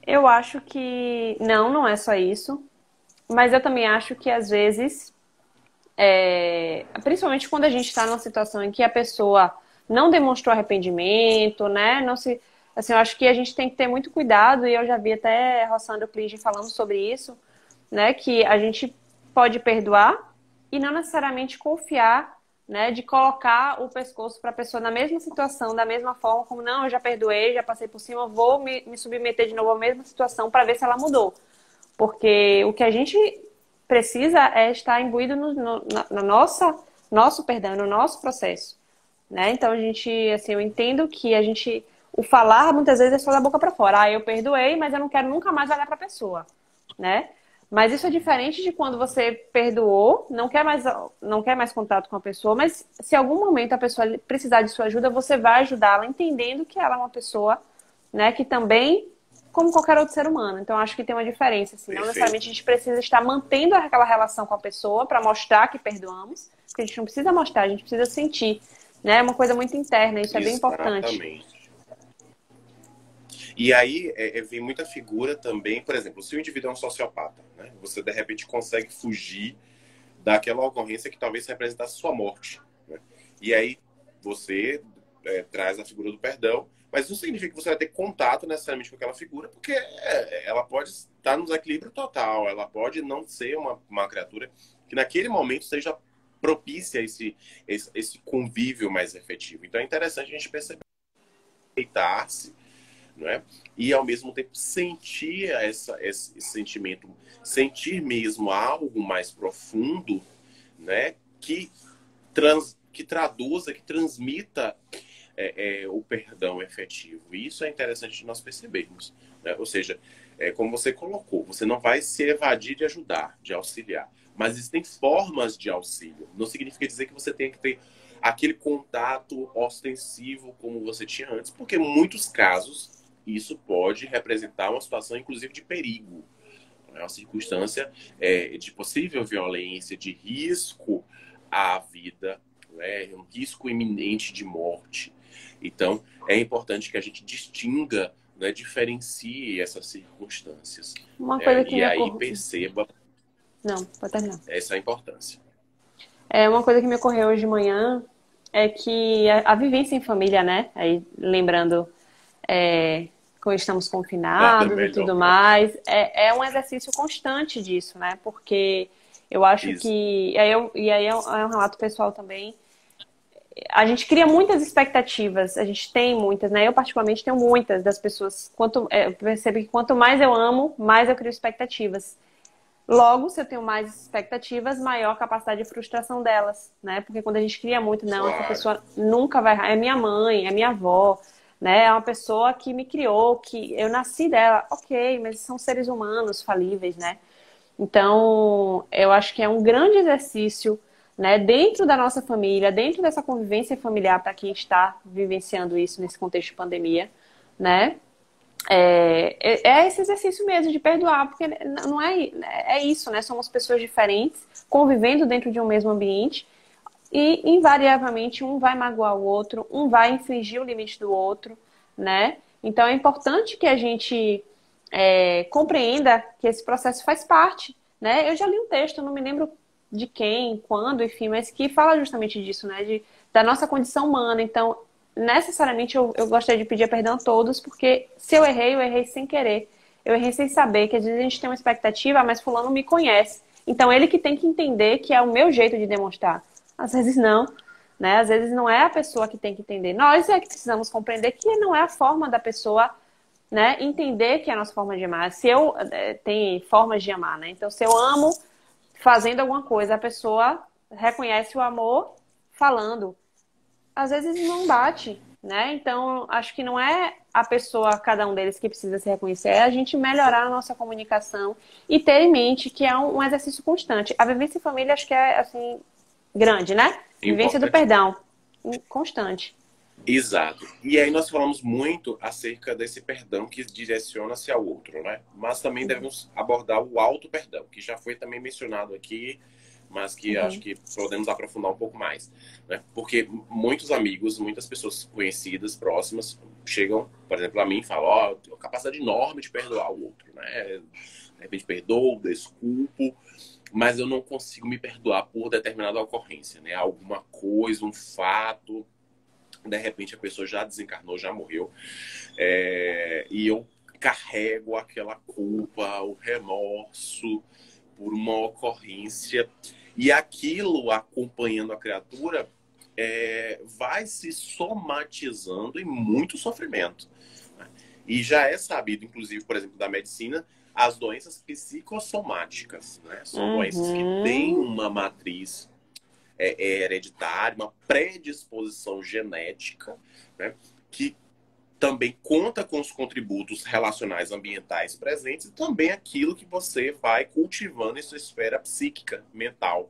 Eu acho que não é só isso. Mas eu também acho que às vezes, principalmente quando a gente está numa situação em que a pessoa não demonstrou arrependimento, né? Não se, assim, eu acho que a gente tem que ter muito cuidado, e eu já vi até Rossandra Plige falando sobre isso, né? Que a gente pode perdoar e não necessariamente confiar, né? De colocar o pescoço para a pessoa na mesma situação, da mesma forma, como não, eu já perdoei, já passei por cima, vou me submeter de novo à mesma situação para ver se ela mudou. Porque o que a gente precisa é estar imbuído na nossa nosso perdão, no nosso processo, né? Então, assim, eu entendo que o falar muitas vezes é só da boca para fora. Ah, eu perdoei, mas eu não quero nunca mais olhar para a pessoa, né? Mas isso é diferente de quando você perdoou, não quer mais contato com a pessoa, mas se em algum momento a pessoa precisar de sua ajuda, você vai ajudá-la entendendo que ela é uma pessoa, né, que também, como qualquer outro ser humano. Então, acho que tem uma diferença, assim. Não necessariamente a Perfeito. gente precisa estar mantendo aquela relação com a pessoa para mostrar que perdoamos, porque a gente não precisa mostrar, a gente precisa sentir, né? É uma coisa muito interna, isso é bem importante. Exatamente. E aí vem muita figura também, por exemplo, se o indivíduo é um sociopata, né? Você de repente consegue fugir daquela ocorrência que talvez representasse sua morte, né? E aí você traz a figura do perdão, mas não significa que você vai ter contato necessariamente com aquela figura, porque ela pode estar no desequilíbrio total, ela pode não ser uma criatura que naquele momento seja propícia a esse convívio mais efetivo. Então é interessante a gente perceber, respeitar-se, não é? E ao mesmo tempo sentir esse sentimento, sentir mesmo algo mais profundo, né? Que traduza, que transmita o perdão efetivo. E isso é interessante de nós percebermos, né? Ou seja, como você colocou, você não vai se evadir de ajudar, de auxiliar, mas existem formas de auxílio. Não significa dizer que você tem que ter aquele contato ostensivo como você tinha antes, porque em muitos casos isso pode representar uma situação, inclusive, de perigo. É uma circunstância de possível violência, de risco à vida, né? Um risco iminente de morte. Então, é importante que a gente distinga, né, diferencie essas circunstâncias, Uma coisa né? que E me aí ocorreu... perceba Não, pode terminar. essa importância. Uma coisa que me ocorreu hoje de manhã é que a vivência em família, né? Aí, lembrando, quando estamos Nada confinados e melhor tudo para mais, é um exercício constante disso, né? Porque eu acho isso. que... E aí é um relato pessoal também. A gente cria muitas expectativas, a gente tem muitas, né? Eu, particularmente, tenho muitas das pessoas. Eu percebo que quanto mais eu amo, mais eu crio expectativas. Logo, se eu tenho mais expectativas, maior capacidade de frustração delas, né? Porque quando a gente cria muito, não, essa Claro. pessoa nunca vai... É minha mãe, é minha avó, né? É uma pessoa que me criou, que eu nasci dela. Ok, mas são seres humanos falíveis, né? Então, eu acho que é um grande exercício, né? Dentro da nossa família, dentro dessa convivência familiar para quem está vivenciando isso nesse contexto de pandemia, né? Esse exercício mesmo de perdoar, porque não é isso, né? Somos pessoas diferentes, convivendo dentro de um mesmo ambiente e, invariavelmente, um vai magoar o outro, um vai infringir o limite do outro, né? Então, é importante que a gente compreenda que esse processo faz parte, né? Eu já li um texto, não me lembro de quem, quando, enfim, mas que fala justamente disso, né? Da nossa condição humana. Então, necessariamente eu gostaria de pedir perdão a todos, porque se eu errei sem querer. Eu errei sem saber, que às vezes a gente tem uma expectativa, mas fulano me conhece. Então ele que tem que entender que é o meu jeito de demonstrar. Às vezes não, né? Às vezes não é a pessoa que tem que entender. Nós é que precisamos compreender que não é a forma da pessoa, né, entender que é a nossa forma de amar. Se eu tem formas de amar, né? Então se eu amo fazendo alguma coisa, a pessoa reconhece o amor falando, às vezes não bate, né? Então, acho que não é a pessoa, cada um deles, que precisa se reconhecer, é a gente melhorar a nossa comunicação e ter em mente que é um exercício constante. A vivência em família, acho que é, assim, grande, né? Vivência do Importante. perdão, constante. Exato. E aí nós falamos muito acerca desse perdão que direciona-se ao outro, né? Mas também devemos abordar o auto-perdão, que já foi também mencionado aqui, mas que acho Uhum. que podemos aprofundar um pouco mais, né? Porque muitos amigos, muitas pessoas conhecidas, próximas, chegam, por exemplo, a mim e falam, ó, eu tenho uma capacidade enorme de perdoar o outro, né? De repente perdoo, desculpo, mas eu não consigo me perdoar por determinada ocorrência, né? Alguma coisa, um fato, de repente a pessoa já desencarnou, já morreu, e eu carrego aquela culpa, o remorso por uma ocorrência, e aquilo acompanhando a criatura vai se somatizando em muito sofrimento, né? E já é sabido, inclusive, por exemplo, da medicina, as doenças psicossomáticas, né? São doenças que têm Uhum. uma matriz é hereditária, uma predisposição genética, né? Que também conta com os contributos relacionais ambientais presentes e também aquilo que você vai cultivando em sua esfera psíquica, mental.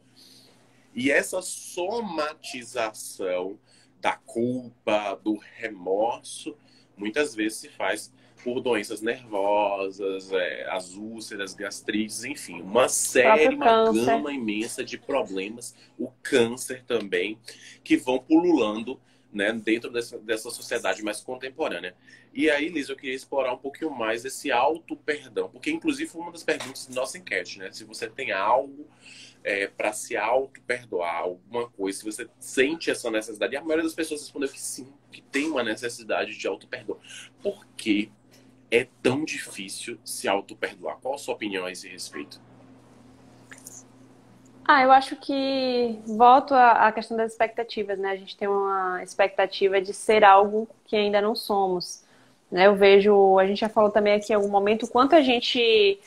E essa somatização da culpa, do remorso, muitas vezes se faz por doenças nervosas, as úlceras, gastrites, enfim, uma série, uma gama imensa de problemas, o câncer também, que vão pululando, né, dentro dessa sociedade mais contemporânea. E aí, Liz, eu queria explorar um pouquinho mais esse auto-perdão, porque inclusive foi uma das perguntas da nossa enquete, né? Se você tem algo para se auto-perdoar, alguma coisa, se você sente essa necessidade. E a maioria das pessoas respondeu que sim, que tem uma necessidade de auto-perdão. Por que é tão difícil se auto-perdoar? Qual a sua opinião a esse respeito? Eu acho que volto à questão das expectativas, né? A gente tem uma expectativa de ser algo que ainda não somos, né? Eu vejo, a gente já falou também aqui em algum momento, o quanto a gente,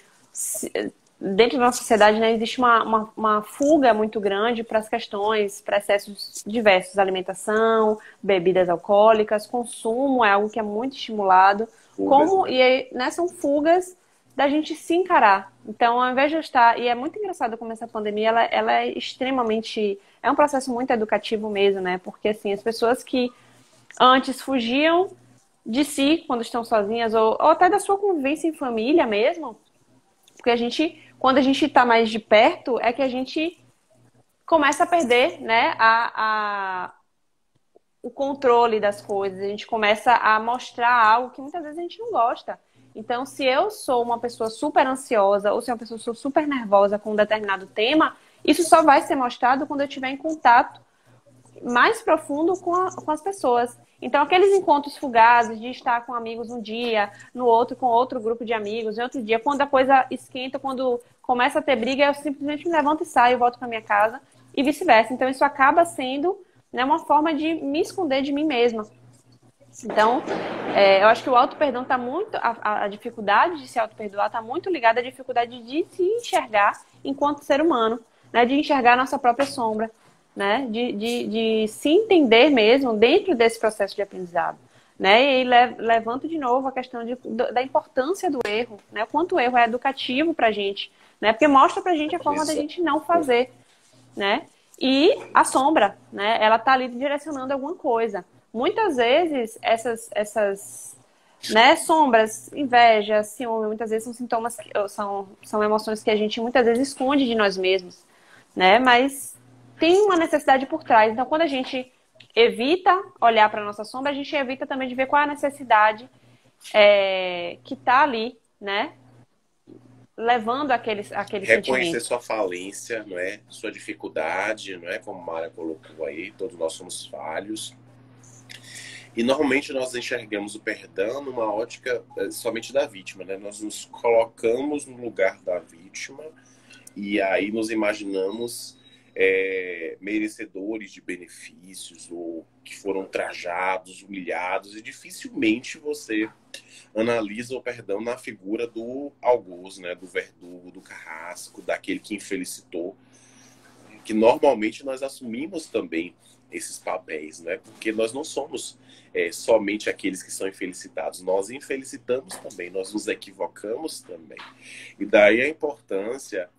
dentro da nossa sociedade, né, existe uma fuga muito grande para as questões, para excessos diversos, alimentação, bebidas alcoólicas, consumo é algo que é muito estimulado. Fugas, né? E aí, né, são fugas da gente se encarar. Então, ao invés de eu estar... E é muito engraçado como essa pandemia, ela é extremamente... É um processo muito educativo mesmo, né? Porque, assim, as pessoas que antes fugiam de si quando estão sozinhas, ou até da sua convivência em família mesmo, porque quando a gente está mais de perto, é que a gente começa a perder, né, o controle das coisas, a gente começa a mostrar algo que muitas vezes a gente não gosta. Então, se eu sou uma pessoa super ansiosa ou se uma pessoa sou super nervosa com um determinado tema, isso só vai ser mostrado quando eu estiver em contato mais profundo com as pessoas. Então, aqueles encontros fugazes de estar com amigos um dia, no outro com outro grupo de amigos, em outro dia, quando a coisa esquenta, quando começa a ter briga, eu simplesmente me levanto e saio, volto para minha casa e vice-versa. Então, isso acaba sendo, né, uma forma de me esconder de mim mesma. Então, eu acho que o auto-perdão está muito... A dificuldade de se auto-perdoar está muito ligada à dificuldade de se enxergar enquanto ser humano, né? De enxergar a nossa própria sombra, né? De se entender mesmo dentro desse processo de aprendizado. Né? E aí levanto de novo a questão da importância do erro, né? O quanto o erro é educativo para a gente, né? Porque mostra para a gente a forma da gente não fazer, né? E a sombra, né? Ela está ali direcionando alguma coisa. Muitas vezes essas né, sombras, inveja, ciúme, muitas vezes são sintomas, são emoções que a gente muitas vezes esconde de nós mesmos, né? Mas tem uma necessidade por trás. Então, quando a gente evita olhar para a nossa sombra, a gente evita também de ver qual é a necessidade que está ali, né? Levando aquele Reconhecer sentimento. sua falência, não é? Sua dificuldade, não é? Como a Mara colocou aí, todos nós somos falhos. E normalmente nós enxergamos o perdão numa ótica somente da vítima, né? Nós nos colocamos no lugar da vítima e aí nos imaginamos merecedores de benefícios ou que foram ultrajados, humilhados, e dificilmente você analisa o perdão na figura do algoz, né? Do verdugo, do carrasco, daquele que infelicitou, que normalmente nós assumimos também esses papéis, né? Porque nós não somos somente aqueles que são infelicitados, nós infelicitamos também, nós nos equivocamos também. E daí a importância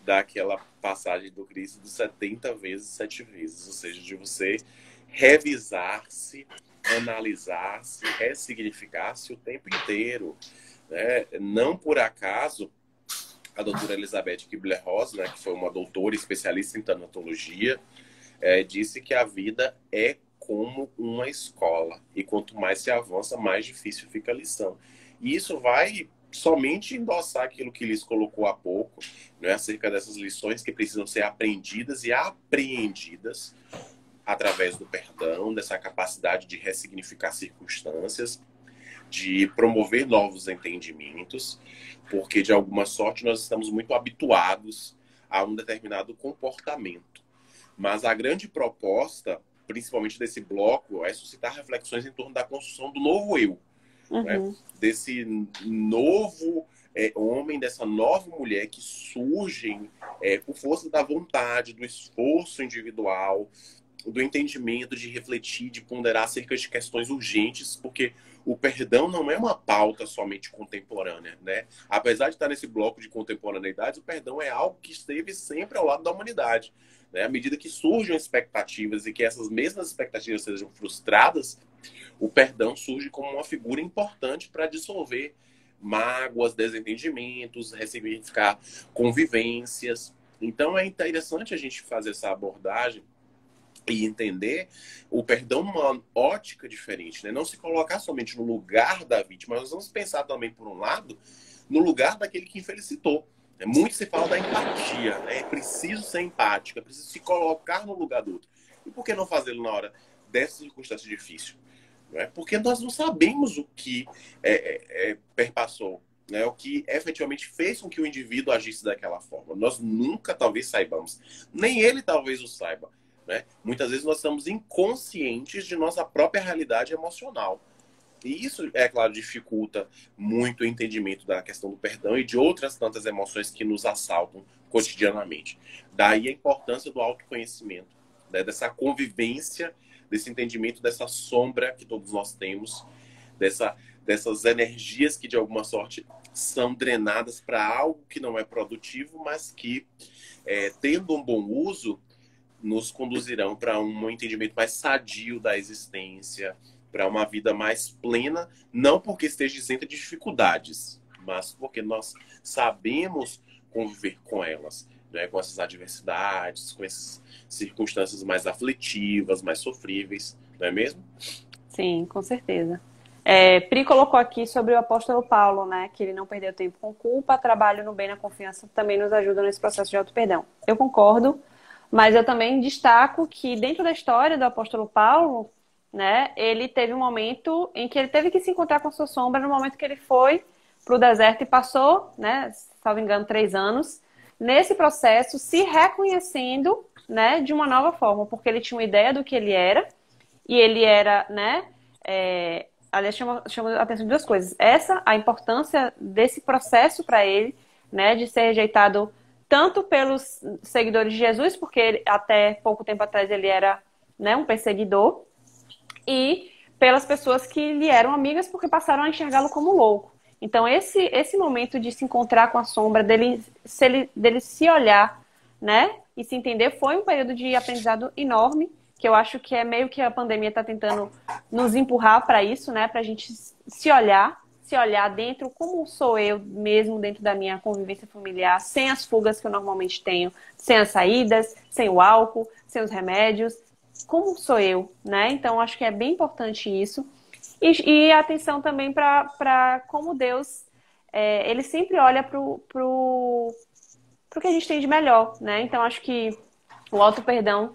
daquela passagem do Cristo dos 70 vezes, 7 vezes, ou seja, de você revisar-se, analisar-se, ressignificar-se o tempo inteiro, né? Não por acaso a doutora Elizabeth Kubler-Ross, né, que foi uma doutora especialista em tanatologia, disse que a vida é como uma escola. E quanto mais se avança, mais difícil fica a lição. E isso vai somente endossar aquilo que Liz colocou há pouco, né, acerca dessas lições que precisam ser aprendidas e apreendidas através do perdão, dessa capacidade de ressignificar circunstâncias, de promover novos entendimentos, porque de alguma sorte nós estamos muito habituados a um determinado comportamento. Mas a grande proposta, principalmente desse bloco, é suscitar reflexões em torno da construção do novo eu, Uhum. né? Desse novo homem, dessa nova mulher que surgem por força da vontade, do esforço individual, do entendimento, de refletir, de ponderar acerca de questões urgentes, porque o perdão não é uma pauta somente contemporânea, né? Apesar de estar nesse bloco de contemporaneidade, o perdão é algo que esteve sempre ao lado da humanidade, né? À medida que surgem expectativas e que essas mesmas expectativas sejam frustradas, o perdão surge como uma figura importante para dissolver mágoas, desentendimentos, ressignificar convivências. Então é interessante a gente fazer essa abordagem e entender o perdão numa ótica diferente, né? Não se colocar somente no lugar da vítima, mas vamos pensar também, por um lado, no lugar daquele que infelicitou. Muito se fala da empatia, né? É preciso ser empático, é preciso se colocar no lugar do outro. E por que não fazê-lo na hora dessa circunstância difícil? Não é? Porque nós não sabemos o que perpassou, né? O que efetivamente fez com que o indivíduo agisse daquela forma. Nós nunca, talvez, saibamos. Nem ele, talvez, o saiba. Né? Muitas vezes nós estamos inconscientes de nossa própria realidade emocional. E isso, é claro, dificulta muito o entendimento da questão do perdão e de outras tantas emoções que nos assaltam cotidianamente. Daí a importância do autoconhecimento, né? Dessa convivência, desse entendimento, dessa sombra que todos nós temos, dessas energias que, de alguma sorte, são drenadas para algo que não é produtivo, mas que, tendo um bom uso, nos conduzirão para um entendimento mais sadio da existência, para uma vida mais plena, não porque esteja isenta de dificuldades, mas porque nós sabemos conviver com elas, né? Com essas adversidades, com essas circunstâncias mais aflitivas, mais sofríveis, não é mesmo? Sim, com certeza. Pri colocou aqui sobre o apóstolo Paulo, né? Que ele não perdeu tempo com culpa, trabalho no bem, na confiança, também nos ajuda nesse processo de auto-perdão. Eu concordo. Mas eu também destaco que dentro da história do apóstolo Paulo, né, ele teve um momento em que ele teve que se encontrar com a sua sombra no momento que ele foi para o deserto e passou, né, salvo engano, 3 anos, nesse processo se reconhecendo, né, de uma nova forma, porque ele tinha uma ideia do que ele era, e ele era, né, aliás, chama a atenção de 2 coisas. A importância desse processo para ele, né, de ser rejeitado tanto pelos seguidores de Jesus, porque ele, até pouco tempo atrás ele era, né, um perseguidor, e pelas pessoas que lhe eram amigas, porque passaram a enxergá-lo como louco. Então, esse momento de se encontrar com a sombra, dele se olhar, né, e se entender, foi um período de aprendizado enorme, que eu acho que é meio que a pandemia está tentando nos empurrar para isso, né, para a gente se olhar dentro, como sou eu mesmo dentro da minha convivência familiar, sem as fugas que eu normalmente tenho, sem as saídas, sem o álcool, sem os remédios, como sou eu, né? Então, acho que é bem importante isso. E atenção também para como Deus, ele sempre olha pro que a gente tem de melhor, né? Então, acho que o auto-perdão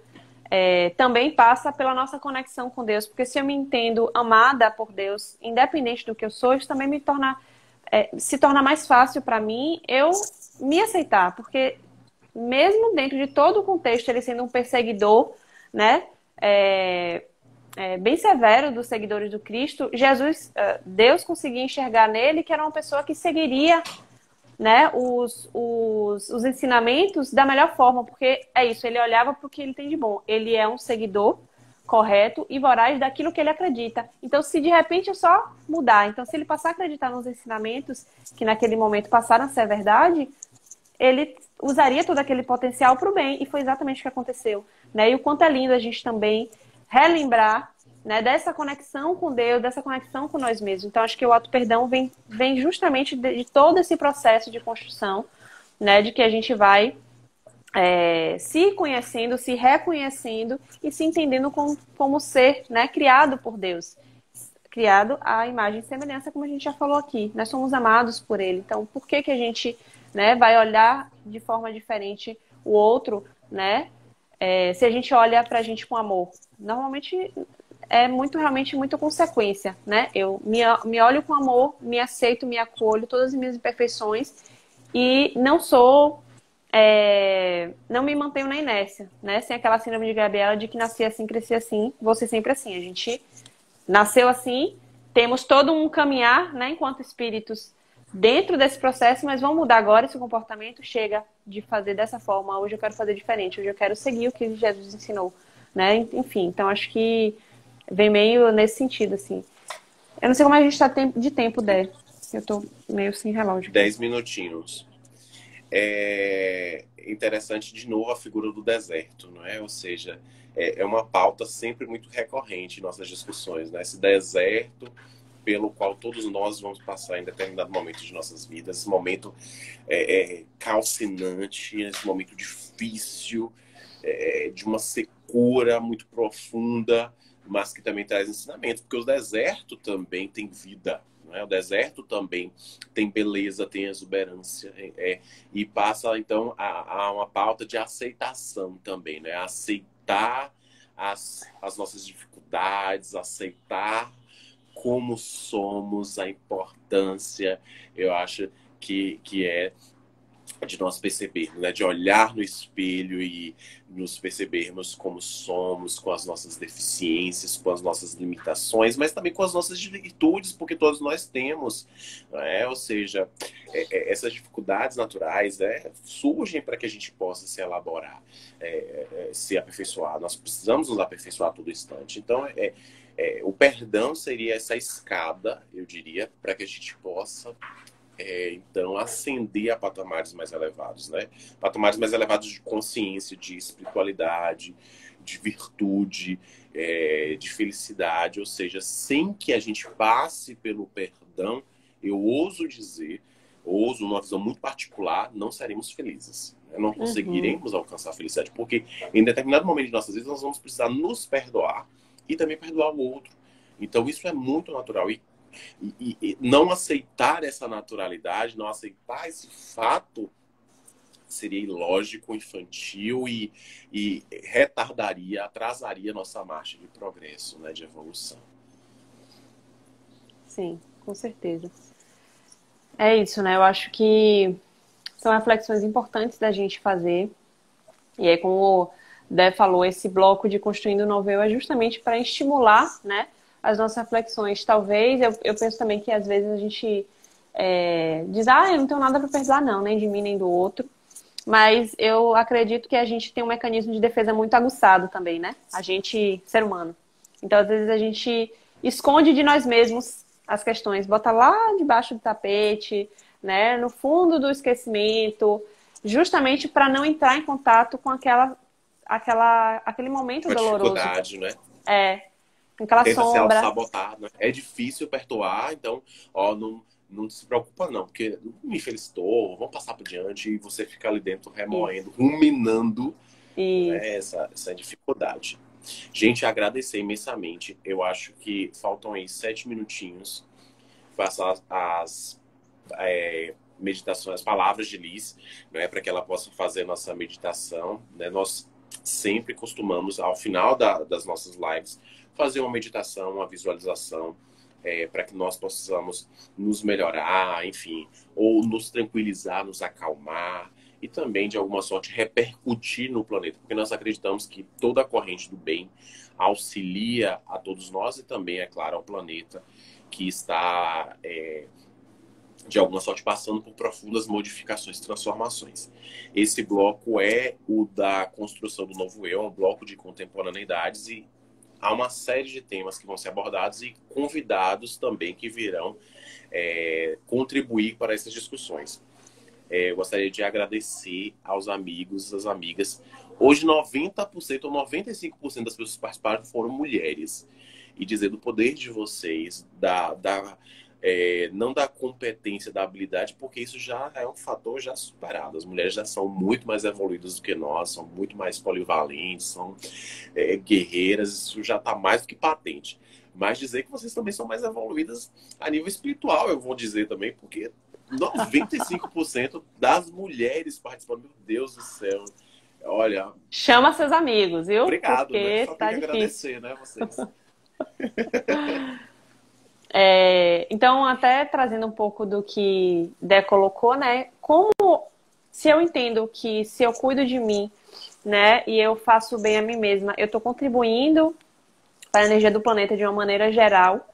também passa pela nossa conexão com Deus, porque se eu me entendo amada por Deus, independente do que eu sou, isso também se torna mais fácil para mim eu me aceitar, porque mesmo dentro de todo o contexto, ele sendo um perseguidor, né, bem severo dos seguidores do Cristo, Deus conseguia enxergar nele que era uma pessoa que seguiria, né, os ensinamentos da melhor forma, porque é isso, ele olhava para o que ele tem de bom. Ele é um seguidor correto e voraz daquilo que ele acredita. Então, se de repente eu só mudar, então se ele passar a acreditar nos ensinamentos que naquele momento passaram a ser verdade, ele usaria todo aquele potencial para o bem, e foi exatamente o que aconteceu, né? E o quanto é lindo a gente também relembrar, né, dessa conexão com Deus, dessa conexão com nós mesmos. Então, acho que o auto-perdão vem justamente de todo esse processo de construção, né, de que a gente vai se conhecendo, se reconhecendo e se entendendo como ser, né, criado por Deus. Criado à imagem e semelhança, como a gente já falou aqui. Nós somos amados por Ele. Então, por que a gente, né, vai olhar de forma diferente o outro, né, se a gente olha pra gente com amor? Normalmente realmente muito consequência, né? Eu me olho com amor, me aceito, me acolho, todas as minhas imperfeições, e não me mantenho na inércia, né? Sem aquela síndrome de Gabriela de que nasci assim, cresci assim, vou ser sempre assim. A gente nasceu assim, temos todo um caminhar, né, enquanto espíritos dentro desse processo, mas vamos mudar agora esse comportamento, chega de fazer dessa forma, hoje eu quero fazer diferente, hoje eu quero seguir o que Jesus ensinou, né? Enfim, então acho que vem meio nesse sentido, assim. Eu não sei como a gente está de tempo, Dé. Eu tô meio sem relógio aqui. 10 minutinhos. É interessante, de novo, a figura do deserto, não é? Ou seja, é uma pauta sempre muito recorrente em nossas discussões, né? Esse deserto pelo qual todos nós vamos passar em determinado momento de nossas vidas, esse momento calcinante, esse momento difícil, de uma secura muito profunda, mas que também traz ensinamento, porque o deserto também tem vida, não é? O deserto também tem beleza, tem exuberância, e passa então a uma pauta de aceitação também, né? Aceitar as nossas dificuldades, aceitar como somos, a importância, eu acho que é de nós percebermos, né? De olhar no espelho e nos percebermos como somos, com as nossas deficiências, com as nossas limitações, mas também com as nossas virtudes, porque todos nós temos, né? Ou seja, essas dificuldades naturais surgem para que a gente possa se elaborar, se aperfeiçoar. Nós precisamos nos aperfeiçoar a todo instante. Então, o perdão seria essa escada, eu diria, para que a gente possa então ascender a patamares mais elevados, né? Patamares mais elevados de consciência, de espiritualidade, de virtude, de felicidade, ou seja, sem que a gente passe pelo perdão, eu ouso dizer, numa visão muito particular, não seremos felizes. Não conseguiremos alcançar a felicidade, porque em determinado momento de nossas vidas nós vamos precisar nos perdoar e também perdoar o outro. Então isso é muito natural. E não aceitar essa naturalidade, não aceitar esse fato, seria ilógico, infantil e retardaria, atrasaria nossa marcha de progresso, né, de evolução. Sim, com certeza. É isso, né? Eu acho que são reflexões importantes da gente fazer. E aí, como o Dé falou, esse bloco de Construindo o Novo Eu é justamente para estimular, né, as nossas reflexões. Talvez, eu penso também que às vezes a gente diz, eu não tenho nada para perdoar não, nem de mim, nem do outro. Mas eu acredito que a gente tem um mecanismo de defesa muito aguçado também, né? A gente, ser humano. Então, às vezes, a gente esconde de nós mesmos as questões, bota lá debaixo do tapete, né, no fundo do esquecimento, justamente para não entrar em contato com aquele momento Uma doloroso. dificuldade, né? Aquela tenta se sombra. auto-sabotar, né? É difícil perdoar, então, não se preocupa não, porque não me felicitou, vamos passar por diante, e você fica ali dentro remoendo, ruminando, né, essa dificuldade. Gente, agradecer imensamente. Eu acho que faltam aí 7 minutinhos. Faço as meditações, as palavras de Liz, né, para que ela possa fazer nossa meditação. Né? Nós sempre costumamos, ao final das nossas lives, fazer uma meditação, uma visualização, para que nós possamos nos melhorar, enfim, ou nos tranquilizar, nos acalmar e também, de alguma sorte, repercutir no planeta, porque nós acreditamos que toda a corrente do bem auxilia a todos nós e também, é claro, ao planeta que está, de alguma sorte, passando por profundas modificações, transformações. Esse bloco é o da construção do novo eu, um bloco de contemporaneidades, e há uma série de temas que vão ser abordados e convidados também que virão contribuir para essas discussões. Eu gostaria de agradecer aos amigos, às amigas. Hoje, 90% ou 95% das pessoas que participaram foram mulheres. E dizer do poder de vocês, não da competência, da habilidade, porque isso já é um fator já superado. As mulheres já são muito mais evoluídas do que nós, são muito mais polivalentes, são guerreiras, isso já está mais do que patente. Mas dizer que vocês também são mais evoluídas a nível espiritual, eu vou dizer também, porque 95% das mulheres participando, meu Deus do céu. Olha. Chama seus amigos, viu? Obrigado, porque né? Só tá tenho que difícil. agradecer, né, vocês. Então, até trazendo um pouco do que Dé colocou, né? Se eu entendo que se eu cuido de mim, né, e eu faço bem a mim mesma, eu estou contribuindo para a energia do planeta de uma maneira geral.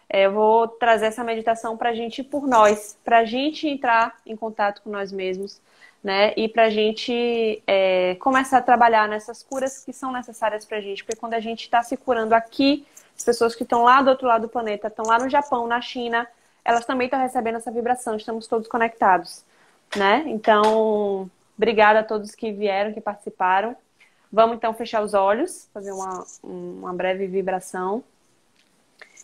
Eu vou trazer essa meditação para a gente por nós, para a gente entrar em contato com nós mesmos, né? E para a gente começar a trabalhar nessas curas que são necessárias para a gente. Porque quando a gente está se curando aqui, as pessoas que estão lá do outro lado do planeta, estão lá no Japão, na China, elas também estão recebendo essa vibração. Estamos todos conectados, né? Então, obrigada a todos que vieram, que participaram. Vamos então fechar os olhos, fazer uma breve vibração.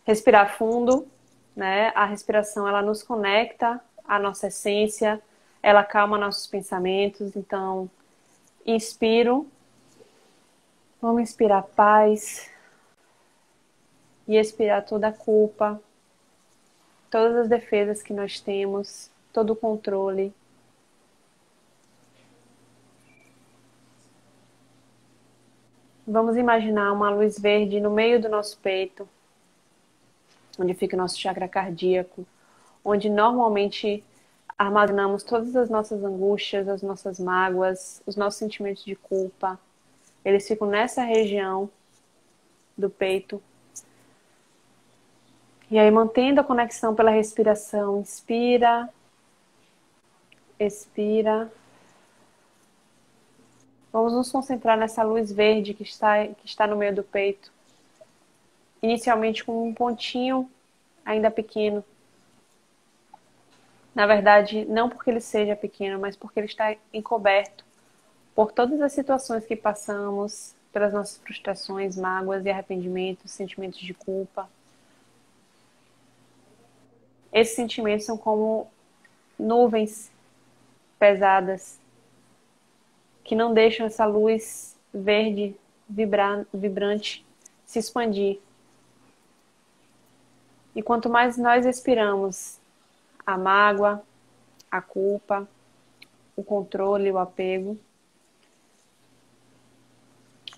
Respirar fundo, né? A respiração, ela nos conecta à nossa essência, ela acalma nossos pensamentos. Então, inspiro. Vamos inspirar paz e expirar toda a culpa, todas as defesas que nós temos, todo o controle. Vamos imaginar uma luz verde no meio do nosso peito, onde fica o nosso chakra cardíaco, onde normalmente armazenamos todas as nossas angústias, as nossas mágoas, os nossos sentimentos de culpa. Eles ficam nessa região do peito. E aí, mantendo a conexão pela respiração, inspira, expira. Vamos nos concentrar nessa luz verde que está no meio do peito. Inicialmente com um pontinho ainda pequeno. Na verdade, não porque ele seja pequeno, mas porque ele está encoberto por todas as situações que passamos, pelas nossas frustrações, mágoas e arrependimentos, sentimentos de culpa. Esses sentimentos são como nuvens pesadas que não deixam essa luz verde vibrante se expandir. E quanto mais nós expiramos a mágoa, a culpa, o controle, o apego,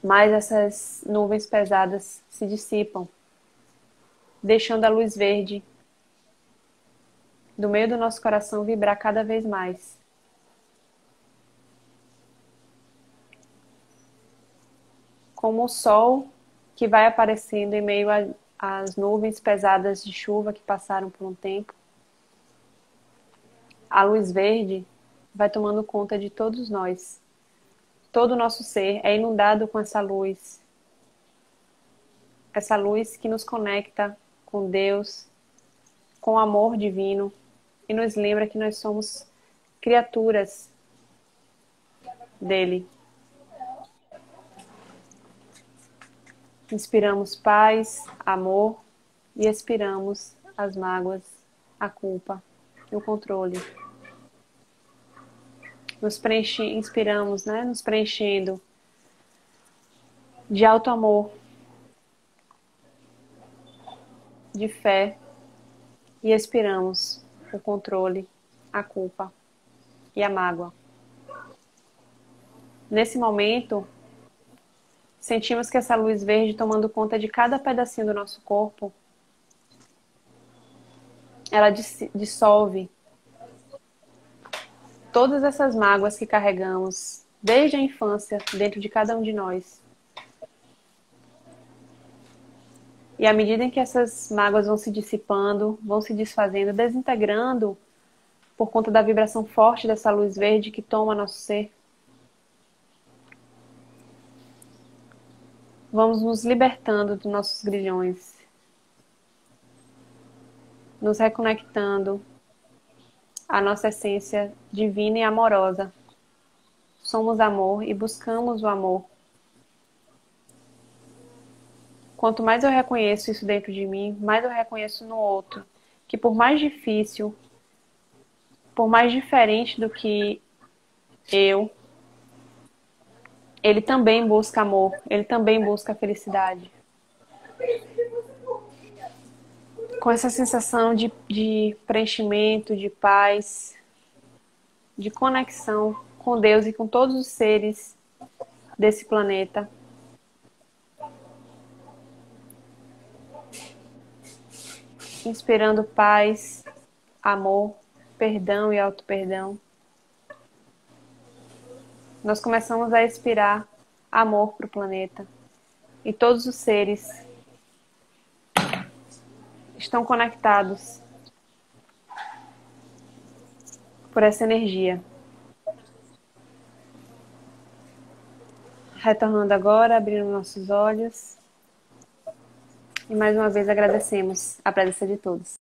mais essas nuvens pesadas se dissipam, deixando a luz verde do meio do nosso coração vibrar cada vez mais. Como o sol que vai aparecendo em meio às nuvens pesadas de chuva que passaram por um tempo, a luz verde vai tomando conta de todos nós. Todo o nosso ser é inundado com essa luz. Essa luz que nos conecta com Deus, com o amor divino e nos lembra que nós somos criaturas dele. Inspiramos paz, amor e expiramos as mágoas, a culpa e o controle. Inspiramos, né? Nos preenchendo de alto amor, de fé e expiramos o controle, a culpa e a mágoa. Nesse momento, sentimos que essa luz verde tomando conta de cada pedacinho do nosso corpo, ela dissolve todas essas mágoas que carregamos desde a infância dentro de cada um de nós. E à medida em que essas mágoas vão se dissipando, vão se desfazendo, desintegrando por conta da vibração forte dessa luz verde que toma nosso ser, vamos nos libertando dos nossos grilhões, nos reconectando à nossa essência divina e amorosa. Somos amor e buscamos o amor. Quanto mais eu reconheço isso dentro de mim, mais eu reconheço no outro. Que por mais difícil, por mais diferente do que eu, ele também busca amor, ele também busca felicidade. Com essa sensação de preenchimento, de paz, de conexão com Deus e com todos os seres desse planeta. Inspirando paz, amor, perdão e auto-perdão. Nós começamos a expirar amor para o planeta. E todos os seres estão conectados por essa energia. Retornando agora, abrindo nossos olhos. E mais uma vez agradecemos a presença de todos.